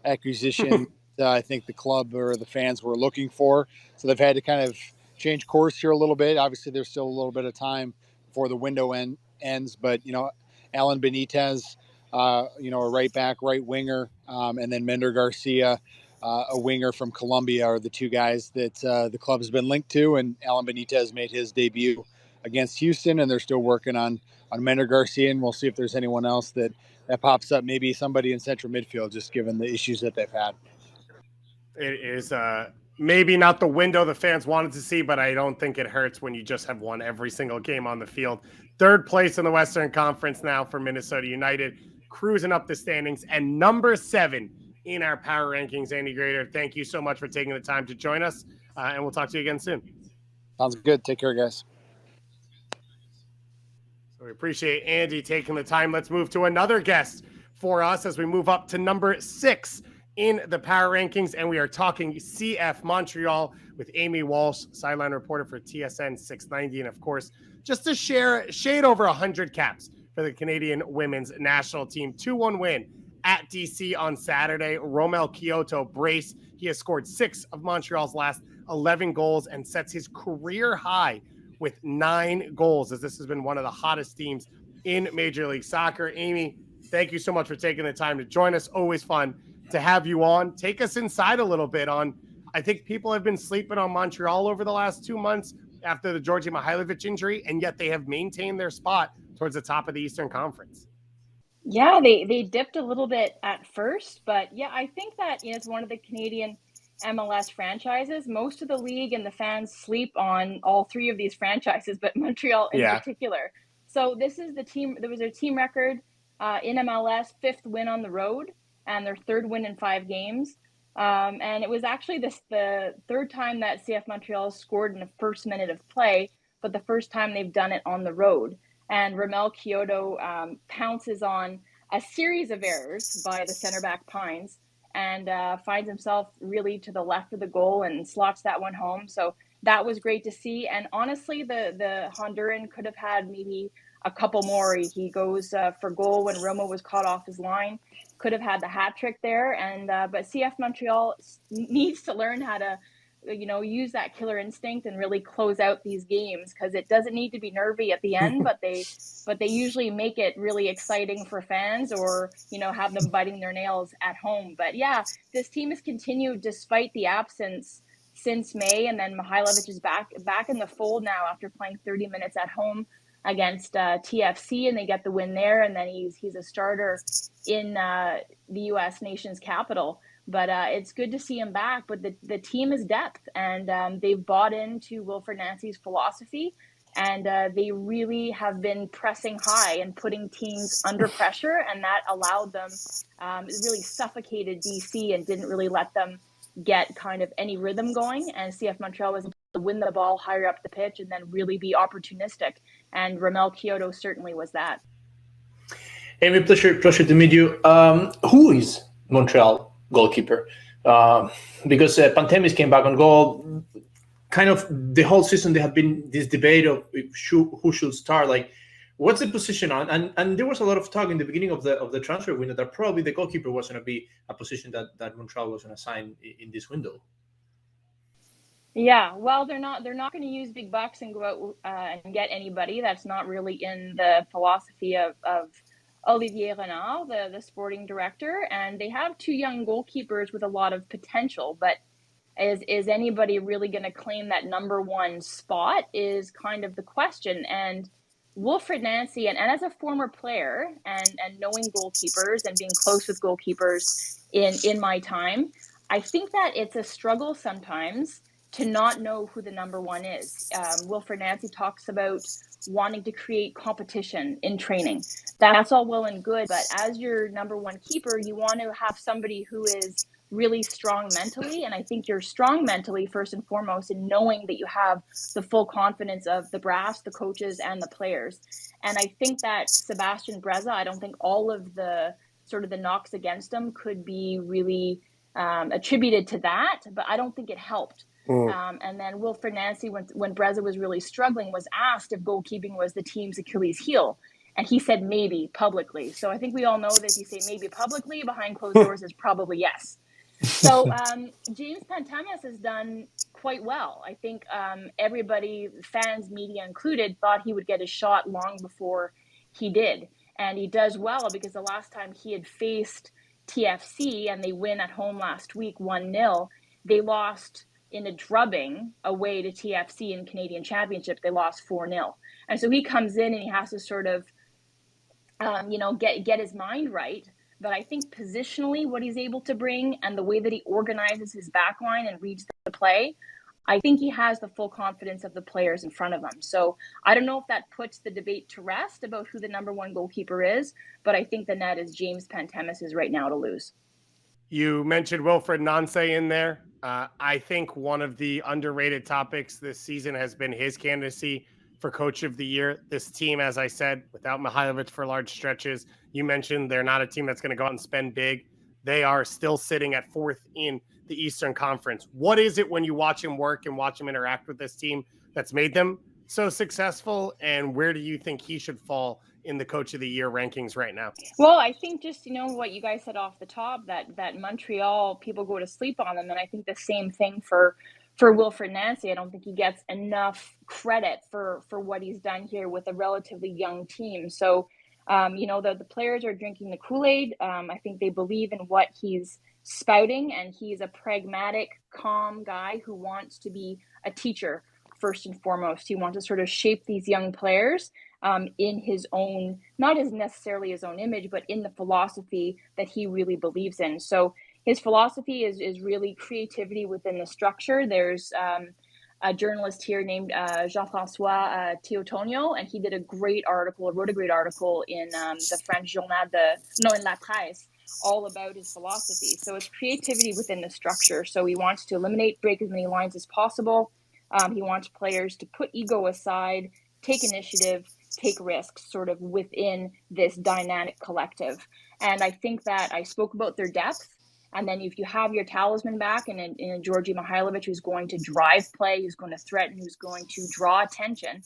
[SPEAKER 3] acquisition I think the club or the fans were looking for. So they've had to kind of change course here a little bit. Obviously, there's still a little bit of time before the window ends. But, Alan Benitez, a right back, right winger, and then Mender Garcia, a winger from Colombia, are the two guys that the club has been linked to. And Alan Benitez made his debut against Houston, and they're still working on Mender Garcia. And we'll see if there's anyone else that pops up, maybe somebody in central midfield, just given the issues that they've had.
[SPEAKER 1] It is maybe not the window the fans wanted to see, but I don't think it hurts when you just have won every single game on the field. Third place in the Western Conference now for Minnesota United, cruising up the standings, and number 7 in our power rankings. Andy Greder, thank you so much for taking the time to join us, and we'll talk to you again soon.
[SPEAKER 3] Sounds good. Take care, guys.
[SPEAKER 1] So we appreciate Andy taking the time. Let's move to another guest for us as we move up to number 6 in the power rankings, and we are talking CF Montreal with Amy Walsh, sideline reporter for TSN 690, and of course, just to shade over 100 caps for the Canadian women's national team. 2-1 win at DC on Saturday. Romel Kyoto brace. He has scored 6 of Montreal's last 11 goals and sets his career high with 9 goals, as this has been one of the hottest teams in Major League Soccer. Amy, thank you so much for taking the time to join us. Always fun to have you on. Take us inside a little bit on, I think people have been sleeping on Montreal over the last 2 months after the Georgi Mihailovic injury, and yet they have maintained their spot towards the top of the Eastern Conference.
[SPEAKER 4] Yeah, they dipped a little bit at first, but yeah, I think that it's one of the Canadian MLS franchises. Most of the league and the fans sleep on all 3 of these franchises, but Montreal in particular. So this is the team. There was their team record in MLS, 5th win on the road, and their 3rd win in 5 games. And it was actually the 3rd time that CF Montreal scored in the first minute of play, but the first time they've done it on the road. And Romel Kyoto pounces on a series of errors by the center back Pines and finds himself really to the left of the goal and slots that one home. So that was great to see. And honestly, the Honduran could have had maybe a couple more. He goes for goal when Romo was caught off his line. Could have had the hat trick there. And but CF Montreal needs to learn how to use that killer instinct and really close out these games, because it doesn't need to be nervy at the end, but they usually make it really exciting for fans, or have them biting their nails at home. But yeah, this team has continued despite the absence since May, and then Mihailovic is back in the fold now after playing 30 minutes at home against TFC, and they get the win there, and then he's a starter in the U.S. nation's capital. But it's good to see him back. But the team is depth, and they've bought into Wilfred Nancy's philosophy, and they really have been pressing high and putting teams under pressure, and that allowed them, it really suffocated DC and didn't really let them get kind of any rhythm going. And CF Montreal was able to win the ball higher up the pitch and then really be opportunistic. And Romel Kyoto certainly was that.
[SPEAKER 2] Amy, pleasure to meet you. Who is Montreal goalkeeper? Because Pantemis came back on goal. Kind of the whole season there had been this debate of who should start. Like, what's the position on? And there was a lot of talk in the beginning of the transfer window that probably the goalkeeper was going to be a position that Montreal was going to sign in this window.
[SPEAKER 4] Yeah, well, they're not going to use big bucks and go out and get anybody. That's not really in the philosophy of Olivier Renard, the sporting director. And they have 2 young goalkeepers with a lot of potential, but is anybody really going to claim that number 1 spot is kind of the question. And Wilfred Nancy, and as a former player and knowing goalkeepers and being close with goalkeepers in my time, I think that it's a struggle sometimes to not know who the number 1 is. Wilfred Nancy talks about wanting to create competition in training. That's all well and good, but as your number 1 keeper, you want to have somebody who is really strong mentally. And I think you're strong mentally first and foremost in knowing that you have the full confidence of the brass, the coaches, and the players. And I think that Sebastian Breza, I don't think all of the sort of the knocks against him could be really attributed to that, but I don't think it helped. And then Wilfred Nancy, when Breza was really struggling, was asked if goalkeeping was the team's Achilles heel. And he said maybe publicly. So I think we all know that if you say maybe publicly, behind closed doors is probably yes. So James Pantemis has done quite well. I think everybody, fans, media included, thought he would get a shot long before he did. And he does well because the last time he had faced TFC and they win at home last week 1-0, they lost in a drubbing away to TFC in Canadian Championship. They lost 4-0. And so he comes in and he has to sort of, get his mind right. But I think positionally what he's able to bring and the way that he organizes his back line and reads the play, I think he has the full confidence of the players in front of him. So I don't know if that puts the debate to rest about who the number 1 goalkeeper is, but I think the net is James Pantemis is right now to lose.
[SPEAKER 1] You mentioned Wilfred Nancy in there. I think one of the underrated topics this season has been his candidacy for Coach of the Year. This team, as I said, without Mihailovic for large stretches, you mentioned they're not a team that's going to go out and spend big. They are still sitting at 4th in the Eastern Conference. What is it when you watch him work and watch him interact with this team that's made them so successful? And where do you think he should fall in the Coach of the Year rankings right now?
[SPEAKER 4] Well, I think just, what you guys said off the top, that Montreal, people go to sleep on them. And I think the same thing for Wilfried Nancy. I don't think he gets enough credit for what he's done here with a relatively young team. So, the players are drinking the Kool-Aid. I think they believe in what he's spouting, and he's a pragmatic, calm guy who wants to be a teacher first and foremost. He wants to sort of shape these young players in his own, not as necessarily his own image, but in the philosophy that he really believes in. So his philosophy is really creativity within the structure. There's a journalist here named Jean-François Théotonio, and he wrote a great article in the French Journal in La Presse, all about his philosophy. So it's creativity within the structure. So he wants to break as many lines as possible. He wants players to put ego aside, take initiative, take risks sort of within this dynamic collective. And I think that I spoke about their depth. And then if you have your talisman back and in Georgi Mihailovic, who's going to drive play, who's going to threaten, who's going to draw attention,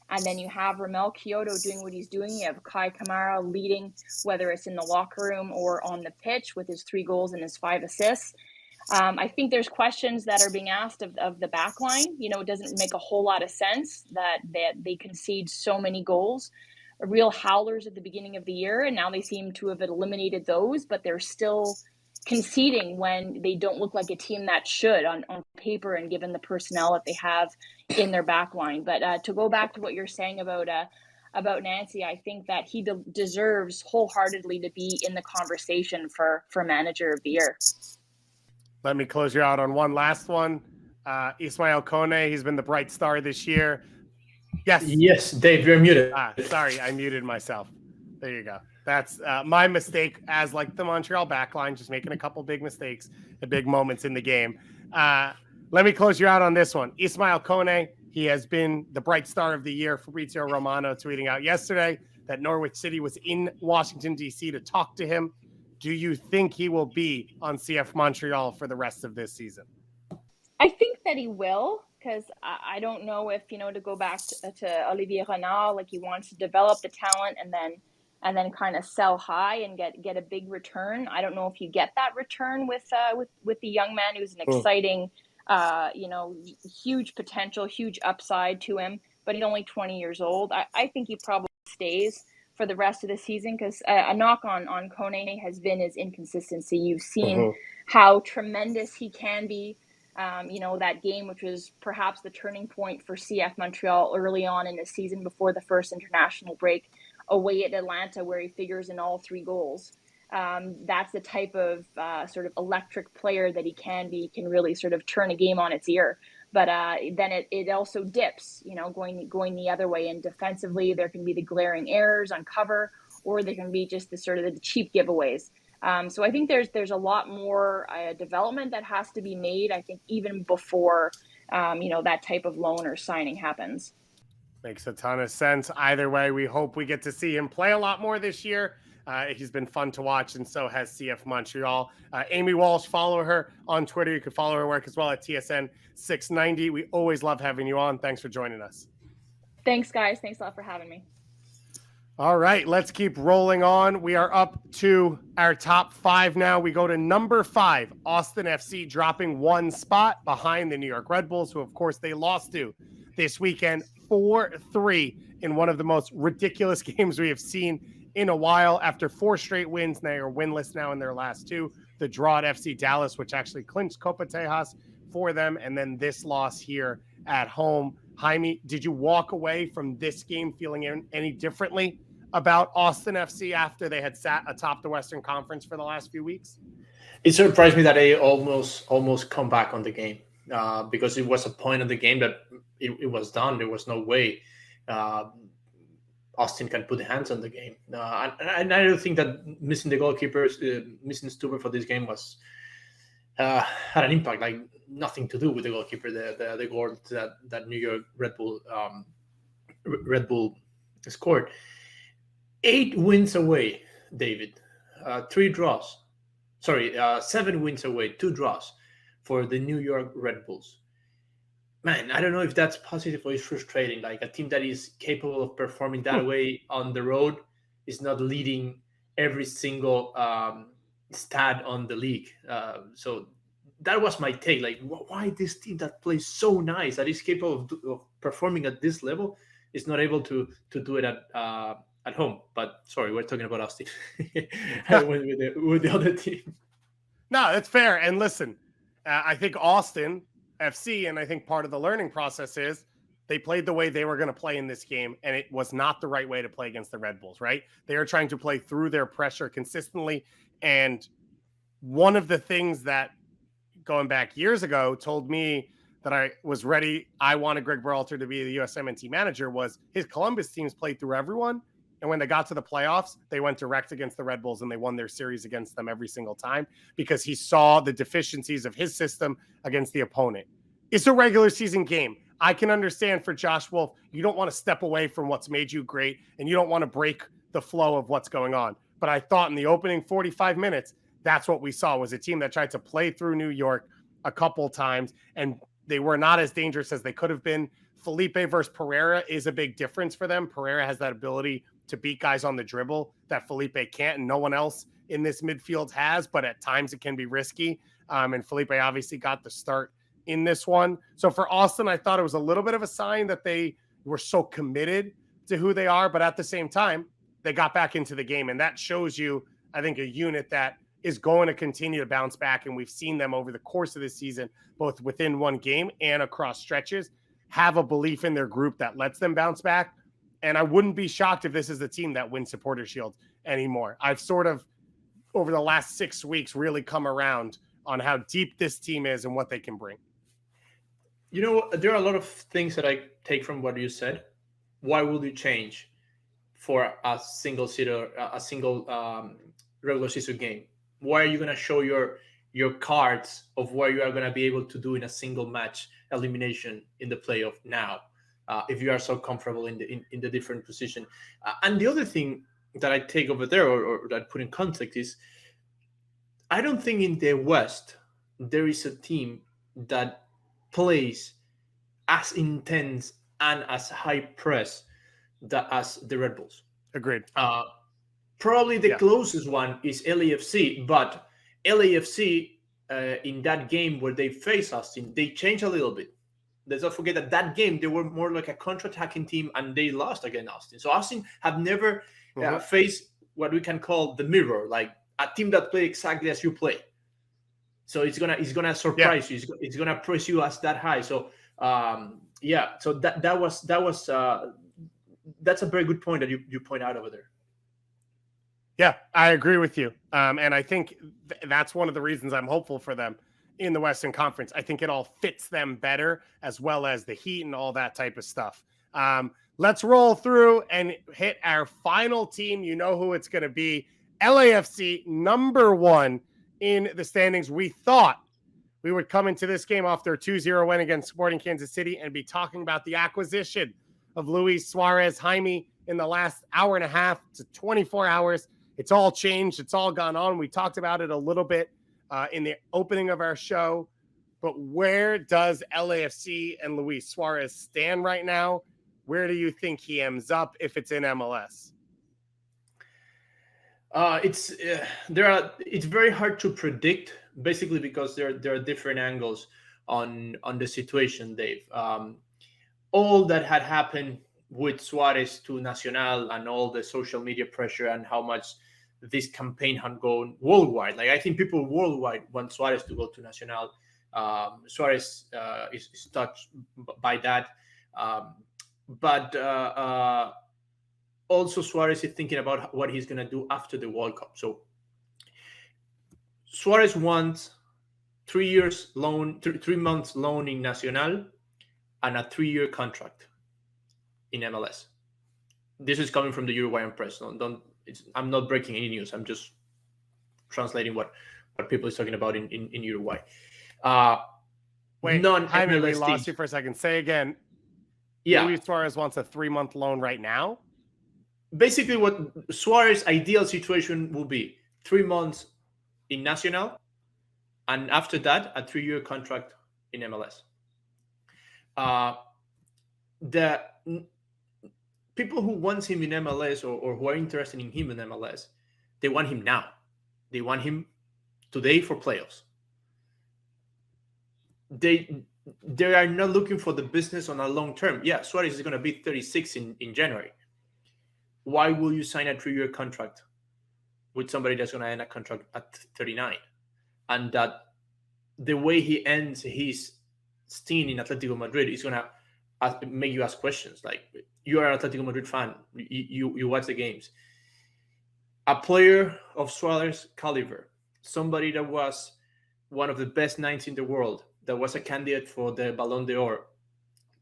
[SPEAKER 4] and then you have Ramel Kyoto doing what he's doing. You have Kai Kamara leading, whether it's in the locker room or on the pitch with his 3 goals and his 5 assists. I think there's questions that are being asked of the back line. It doesn't make a whole lot of sense that they concede so many goals. Real howlers at the beginning of the year, and now they seem to have eliminated those, but they're still conceding when they don't look like a team that should on paper and given the personnel that they have in their back line. But to go back to what you're saying about Nancy, I think that he deserves wholeheartedly to be in the conversation for Manager of the Year.
[SPEAKER 1] Let me close you out on one last one. Ismail Kone, he's been the bright star this year.
[SPEAKER 2] Yes, Dave, you're muted.
[SPEAKER 1] Sorry, I muted myself. There you go. That's my mistake as the Montreal backline, just making a couple big mistakes at big moments in the game. Let me close you out on this one. Ismail Kone, he has been the bright star of the year. Fabrizio Romano tweeting out yesterday that Norwich City was in Washington, D.C. to talk to him. Do you think he will be on CF Montreal for the rest of this season?
[SPEAKER 4] I think that he will, because I don't know if, to go back to Olivier Renard, he wants to develop the talent and then kind of sell high and get a big return. I don't know if you get that return with the young man who's an exciting, huge potential, huge upside to him, but he's only 20 years old. I think he probably stays for the rest of the season, because a knock on Kone has been his inconsistency. You've seen how tremendous he can be. That game, which was perhaps the turning point for CF Montreal early on in the season before the first international break, away at Atlanta, where he figures in all 3 goals. That's the type of sort of electric player that he can be, can really sort of turn a game on its ear. But then it also dips, going the other way. And defensively, there can be the glaring errors on cover, or there can be just the sort of the cheap giveaways. So I think there's a lot more development that has to be made, I think, even before, that type of loan or signing happens.
[SPEAKER 1] Makes a ton of sense. Either way, we hope we get to see him play a lot more this year. He's been fun to watch, and so has CF Montreal. Amy Walsh, follow her on Twitter. You can follow her work as well at TSN690. We always love having you on. Thanks for joining us.
[SPEAKER 4] Thanks, guys. Thanks a lot for having me.
[SPEAKER 1] All right, let's keep rolling on. We are up to our top 5 now. We go to number 5, Austin FC, dropping 1 spot behind the New York Red Bulls, who, of course, they lost to this weekend 4-3 in one of the most ridiculous games we have seen in a while. After 4 straight wins, they are winless now in their last 2. The draw at FC Dallas, which actually clinched Copa Tejas for them, and then this loss here at home. Jaime, did you walk away from this game feeling any differently about Austin FC after they had sat atop the Western Conference for the last few weeks?
[SPEAKER 2] It surprised me that they almost come back on the game, because it was a point of the game that it was done. There was no way Austin can put hands on the game. And I don't think that missing the goalkeepers, missing Stuber for this game was had an impact. Nothing to do with the goalkeeper. The goal that New York Red Bull scored. 8 wins away, David. 3 draws. 7 wins away, 2 draws for the New York Red Bulls. Man, I don't know if that's positive or it's frustrating. A team that is capable of performing that way on the road is not leading every single stat on the league. So that was my take. Like, why this team that plays so nice, that is capable of performing at this level, is not able to do it at home? But sorry, we're talking about Austin. I went with the other team.
[SPEAKER 1] No, that's fair. And listen, I think Austin FC, and I think part of the learning process is they played the way they were going to play in this game, and it was not the right way to play against the Red Bulls, right? They are trying to play through their pressure consistently. And one of the things that, going back years ago, told me that I was ready, I wanted Greg Berhalter to be the USMNT manager, was his Columbus teams played through everyone. And when they got to the playoffs, they went direct against the Red Bulls and they won their series against them every single time because he saw the deficiencies of his system against the opponent. It's a regular season game. I can understand for Josh Wolf, you don't want to step away from what's made you great and you don't want to break the flow of what's going on. But I thought in the opening 45 minutes, that's what we saw, was a team that tried to play through New York a couple times, and they were not as dangerous as they could have been. Felipe versus Pereira is a big difference for them. Pereira has that ability to beat guys on the dribble that Felipe can't, and no one else in this midfield has, but at times it can be risky. And Felipe obviously got the start in this one. So for Austin, I thought it was a little bit of a sign that they were so committed to who they are, but at the same time, they got back into the game. And that shows you, I think, a unit that is going to continue to bounce back. And we've seen them over the course of this season, both within one game and across stretches, have a belief in their group that lets them bounce back. And I wouldn't be shocked if this is the team that wins Supporter Shield anymore. I've sort of, over the last 6 weeks, really come around on how deep this team is and what they can bring.
[SPEAKER 2] You know, there are a lot of things that I take from what you said. Why would you change for a single regular season game? Why are you going to show your cards of what you are going to be able to do in a single match elimination in the playoff now, if you are so comfortable in the different position? And the other thing that I take over there, or that I put in context, is I don't think in the West there is a team that plays as intense and as high press as the Red Bulls.
[SPEAKER 1] Agreed.
[SPEAKER 2] Probably the closest one is LAFC, but LAFC in that game where they faced Austin, they changed a little bit. Let's not forget that game, they were more like a counter-attacking team, and they lost against Austin. So Austin have never faced what we can call the mirror, like a team that play exactly as you play. So it's gonna surprise you. It's gonna press you as that high. So so that's a very good point that you point out over there.
[SPEAKER 1] Yeah, I agree with you. And I think that's one of the reasons I'm hopeful for them in the Western Conference. I think it all fits them better, as well as the heat and all that type of stuff. Let's roll through and hit our final team. You know who it's going to be. LAFC, number 1 in the standings. We thought we would come into this game off their 2-0 win against Sporting Kansas City and be talking about the acquisition of Luis Suarez Jaime in the last hour and a half to 24 hours. It's all changed. It's all gone on. We talked about it a little bit in the opening of our show. But where does LAFC and Luis Suarez stand right now? Where do you think he ends up if it's in MLS?
[SPEAKER 2] It's very hard to predict, basically because there are different angles on the situation, Dave. All that had happened with Suarez to Nacional and all the social media pressure and how much this campaign had gone worldwide. Like, I think people worldwide want Suarez to go to Nacional. Suarez is touched by that. But also Suarez is thinking about what he's going to do after the World Cup. So Suarez wants 3 years loan, 3 months loan in Nacional and a 3-year contract in MLS. This is coming from the Uruguayan press. I'm not breaking any news. I'm just translating what people is talking about in Uruguay.
[SPEAKER 1] Wait, Jaime, we lost you for a second. Say again.
[SPEAKER 2] Yeah.
[SPEAKER 1] Luis Suarez wants a 3-month loan right now?
[SPEAKER 2] Basically, what Suarez's ideal situation will be 3 months in Nacional, and after that, a 3-year contract in people people who want him in MLS or who are interested in him in MLS, they want him now. They want him today for playoffs. They are not looking for the business on a long term. Yeah, Suarez is going to be 36 in January. Why will you sign a 3-year contract with somebody that's going to end a contract at 39? And that the way he ends his stint in Atletico Madrid is going to make you ask questions. Like, you are an Atletico Madrid fan. You watch the games. A player of Suarez caliber, somebody that was one of the best nines in the world, that was a candidate for the Ballon d'Or,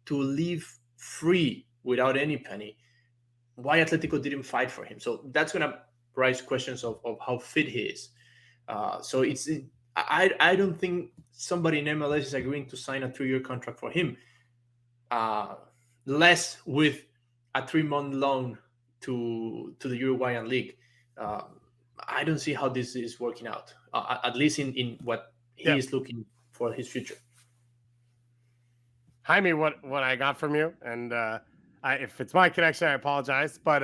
[SPEAKER 2] to leave free without any penny. Why Atletico didn't fight for him? So that's going to raise questions of how fit he is. So I don't think somebody in MLS is agreeing to sign a 3-year contract for him, less with a 3-month loan to the Uruguayan league. I don't see how this is working out, at least in what he is looking for his future.
[SPEAKER 1] Jaime, what I got from you, and if it's my connection, I apologize, but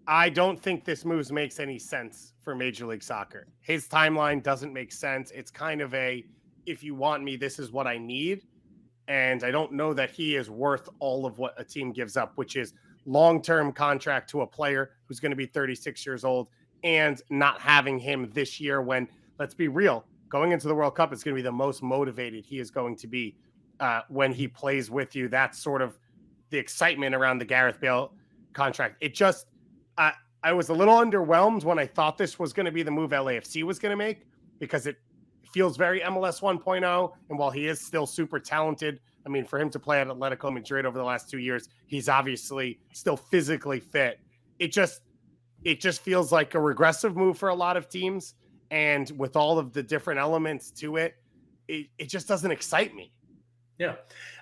[SPEAKER 1] I don't think this move makes any sense for Major League Soccer. His timeline doesn't make sense. It's kind of if you want me, this is what I need. And I don't know that he is worth all of what a team gives up, which is long-term contract to a player who's going to be 36 years old, and not having him this year when, let's be real, going into the World Cup is going to be the most motivated he is going to be when he plays with you. That's sort of the excitement around the Gareth Bale contract. It just, I was a little underwhelmed when I thought this was going to be the move LAFC was going to make, because it feels very MLS 1.0. And while he is still super talented, I mean, for him to play at Atletico Madrid over the last 2 years, he's obviously still physically fit. It just feels like a regressive move for a lot of teams. And with all of the different elements to it, it just doesn't excite me.
[SPEAKER 2] Yeah.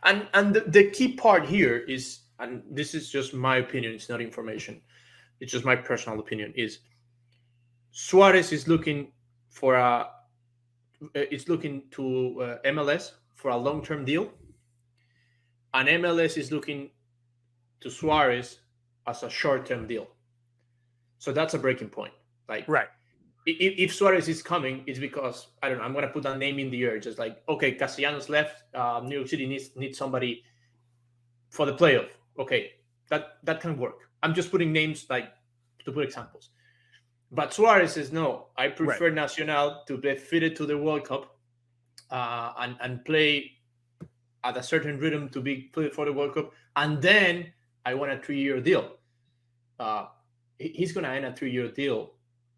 [SPEAKER 2] And the key part here is, and this is just my opinion, it's not information, it's just my personal opinion, is Suarez is looking for to MLS for a long-term deal, and MLS is looking to Suarez as a short-term deal. So that's a breaking point. Like,
[SPEAKER 1] right.
[SPEAKER 2] If Suarez is coming, it's because, I don't know, I'm going to put a name in the air. Just like, okay, Castellanos left. New York City needs somebody for the playoff. Okay, that can work. I'm just putting names, like, to put examples. But Suarez says, no, I prefer Nacional to be fitted to the World Cup and play at a certain rhythm to be played for the World Cup. And then I want a 3-year deal. He's going to end a 3-year deal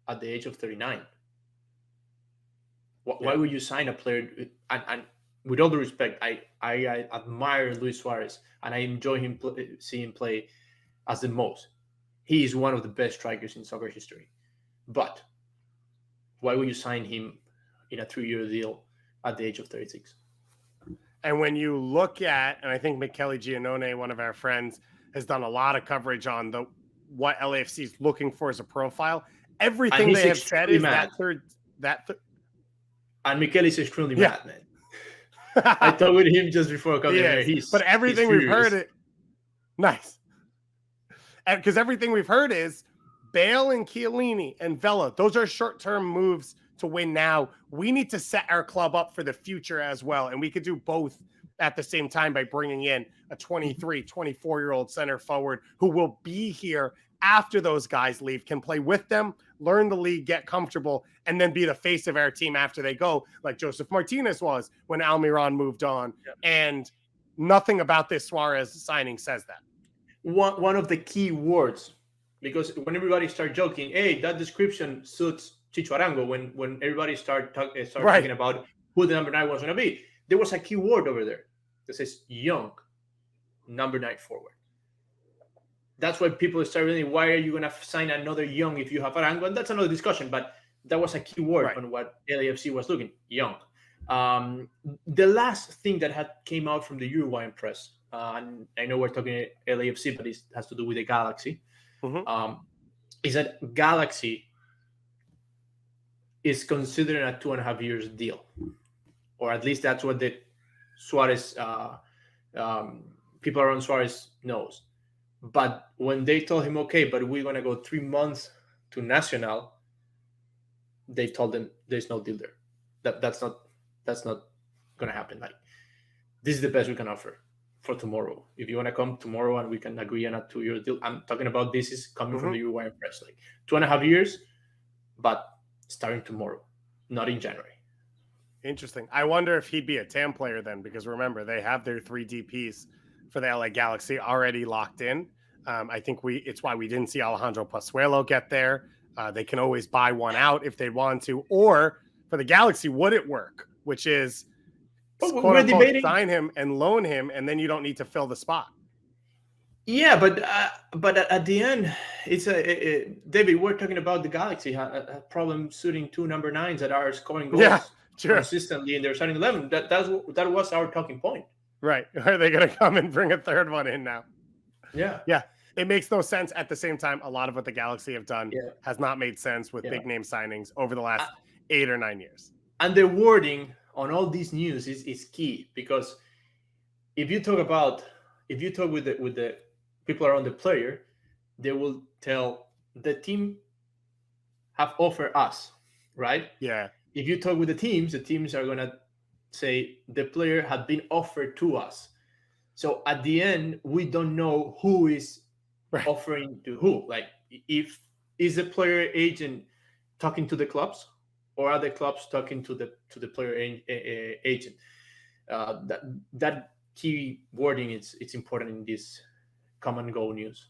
[SPEAKER 2] at the age of 39. Why would you sign a player? And with all the respect, I admire Luis Suarez, and I enjoy seeing him play as the most. He is one of the best strikers in soccer history. But why would you sign him in a 3-year deal at the age of 36?
[SPEAKER 1] And when you look at, and I think Michele Giannone, one of our friends, has done a lot of coverage on what LAFC is looking for as a profile. Everything they have said is mad.
[SPEAKER 2] And Michele is extremely mad, man. I talked with him just before coming here.
[SPEAKER 1] But everything we've heard nice. Because everything we've heard is Bale and Chiellini and Vela. Those are short-term moves to win now. We need to set our club up for the future as well. And we could do both at the same time by bringing in a 23, 24-year-old center forward who will be here after those guys leave, can play with them, learn the league, get comfortable, and then be the face of our team after they go, like Joseph Martinez was when Almiron moved on. Yep. And nothing about this Suarez signing says that.
[SPEAKER 2] One of the key words, because when everybody started joking, hey, that description suits Chicho Arango, when everybody started talking about who the number 9 was going to be, there was a key word over there that says young number 9 forward. That's why people start really, why are you going to sign another young if you have Arango? And that's another discussion, but that was a key word on what LAFC was looking, young. The last thing that came out from the Uruguayan press, and I know we're talking LAFC, but it has to do with the Galaxy, is that Galaxy is considering a 2.5 years deal. Or at least that's what the Suarez, people around Suarez knows. But when they told him, okay, but we're going to go 3 months to Nacional, they told him there's no deal there. That's not going to happen. Like, this is the best we can offer for tomorrow. If you want to come tomorrow and we can agree on a 2-year deal, I'm talking about this is coming from the Uruguayan press, like 2.5 years, but starting tomorrow, not in January.
[SPEAKER 1] Interesting. I wonder if he'd be a TAM player then, because remember, they have their 3 DPs for the LA Galaxy already locked in. I think it's why we didn't see Alejandro Pozuelo get there. They can always buy one out if they want to, or for the Galaxy, would it work? Which is, quote unquote, sign him and loan him, and then you don't need to fill the spot.
[SPEAKER 2] Yeah, but at the end, it's David. We're talking about the Galaxy a problem suiting 2 number 9s that are scoring goals consistently in their starting 11. That was our talking point.
[SPEAKER 1] Right? Are they going to come and bring a third one in now?
[SPEAKER 2] Yeah.
[SPEAKER 1] It makes no sense. At the same time, a lot of what the Galaxy have done has not made sense with big name signings over the last 8 or 9 years.
[SPEAKER 2] And the wording on all these news is key, because if you talk with the people around the player, they will tell the team have offered us, right?
[SPEAKER 1] Yeah.
[SPEAKER 2] If you talk with the teams are gonna say the player had been offered to us. So at the end, we don't know who is offering to who. Like, if is the player agent talking to the clubs, or are the clubs talking to the player agent? That key wording it's important in this come and go news.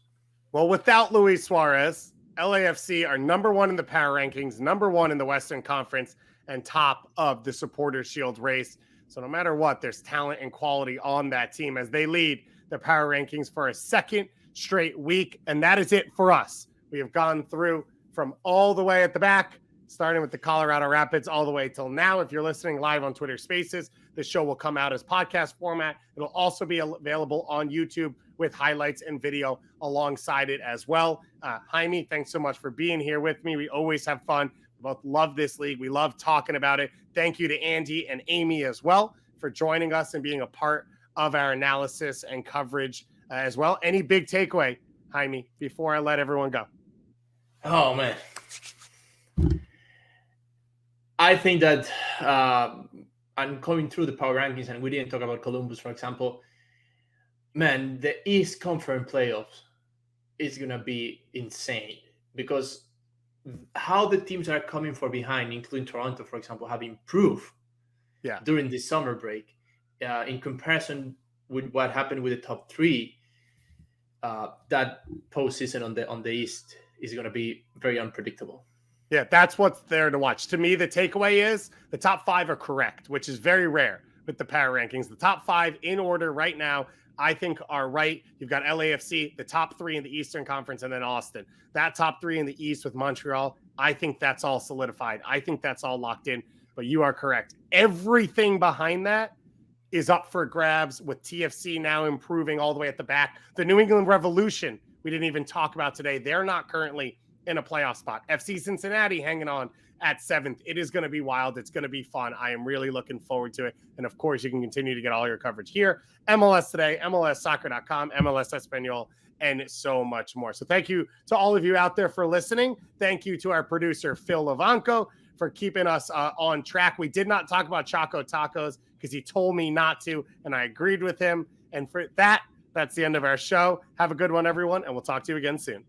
[SPEAKER 1] Well, without Luis Suarez, LAFC are number 1 in the power rankings, number 1 in the Western Conference, and top of the Supporters Shield race. So no matter what, there's talent and quality on that team as they lead the power rankings for a second straight week. And that is it for us. We have gone through from all the way at the back, starting with the Colorado Rapids all the way till now. If you're listening live on Twitter Spaces, the show will come out as podcast format. It'll also be available on YouTube with highlights and video alongside it as well. Jaime, thanks so much for being here with me. We always have fun. We both love this league. We love talking about it. Thank you to Andy and Amy as well for joining us and being a part of our analysis and coverage as well. Any big takeaway, Jaime, before I let everyone go?
[SPEAKER 2] Oh, man. I think that I'm going through the power rankings, and we didn't talk about Columbus, for example. Man, the East Conference playoffs is going to be insane, because how the teams are coming from behind, including Toronto, for example, have improved during the summer break in comparison with what happened with the top 3. That postseason on the East is going to be very unpredictable.
[SPEAKER 1] Yeah, that's what's there to watch. To me, the takeaway is the top 5 are correct, which is very rare with the power rankings. The top 5 in order right now, I think, are right. You've got LAFC, the top 3 in the Eastern Conference, and then Austin. That top 3 in the East with Montreal, I think that's all solidified. I think that's all locked in, but you are correct. Everything behind that is up for grabs, with TFC now improving all the way at the back. The New England Revolution, we didn't even talk about today. They're not currently in a playoff spot. FC Cincinnati hanging on at 7th. It is going to be wild. It's going to be fun. I am really looking forward to it. And of course, you can continue to get all your coverage here. MLS Today, MLSsoccer.com, MLS Espanol, and so much more. So thank you to all of you out there for listening. Thank you to our producer, Phil Levanco, for keeping us on track. We did not talk about Choco Tacos because he told me not to, and I agreed with him. And for that, that's the end of our show. Have a good one, everyone, and we'll talk to you again soon.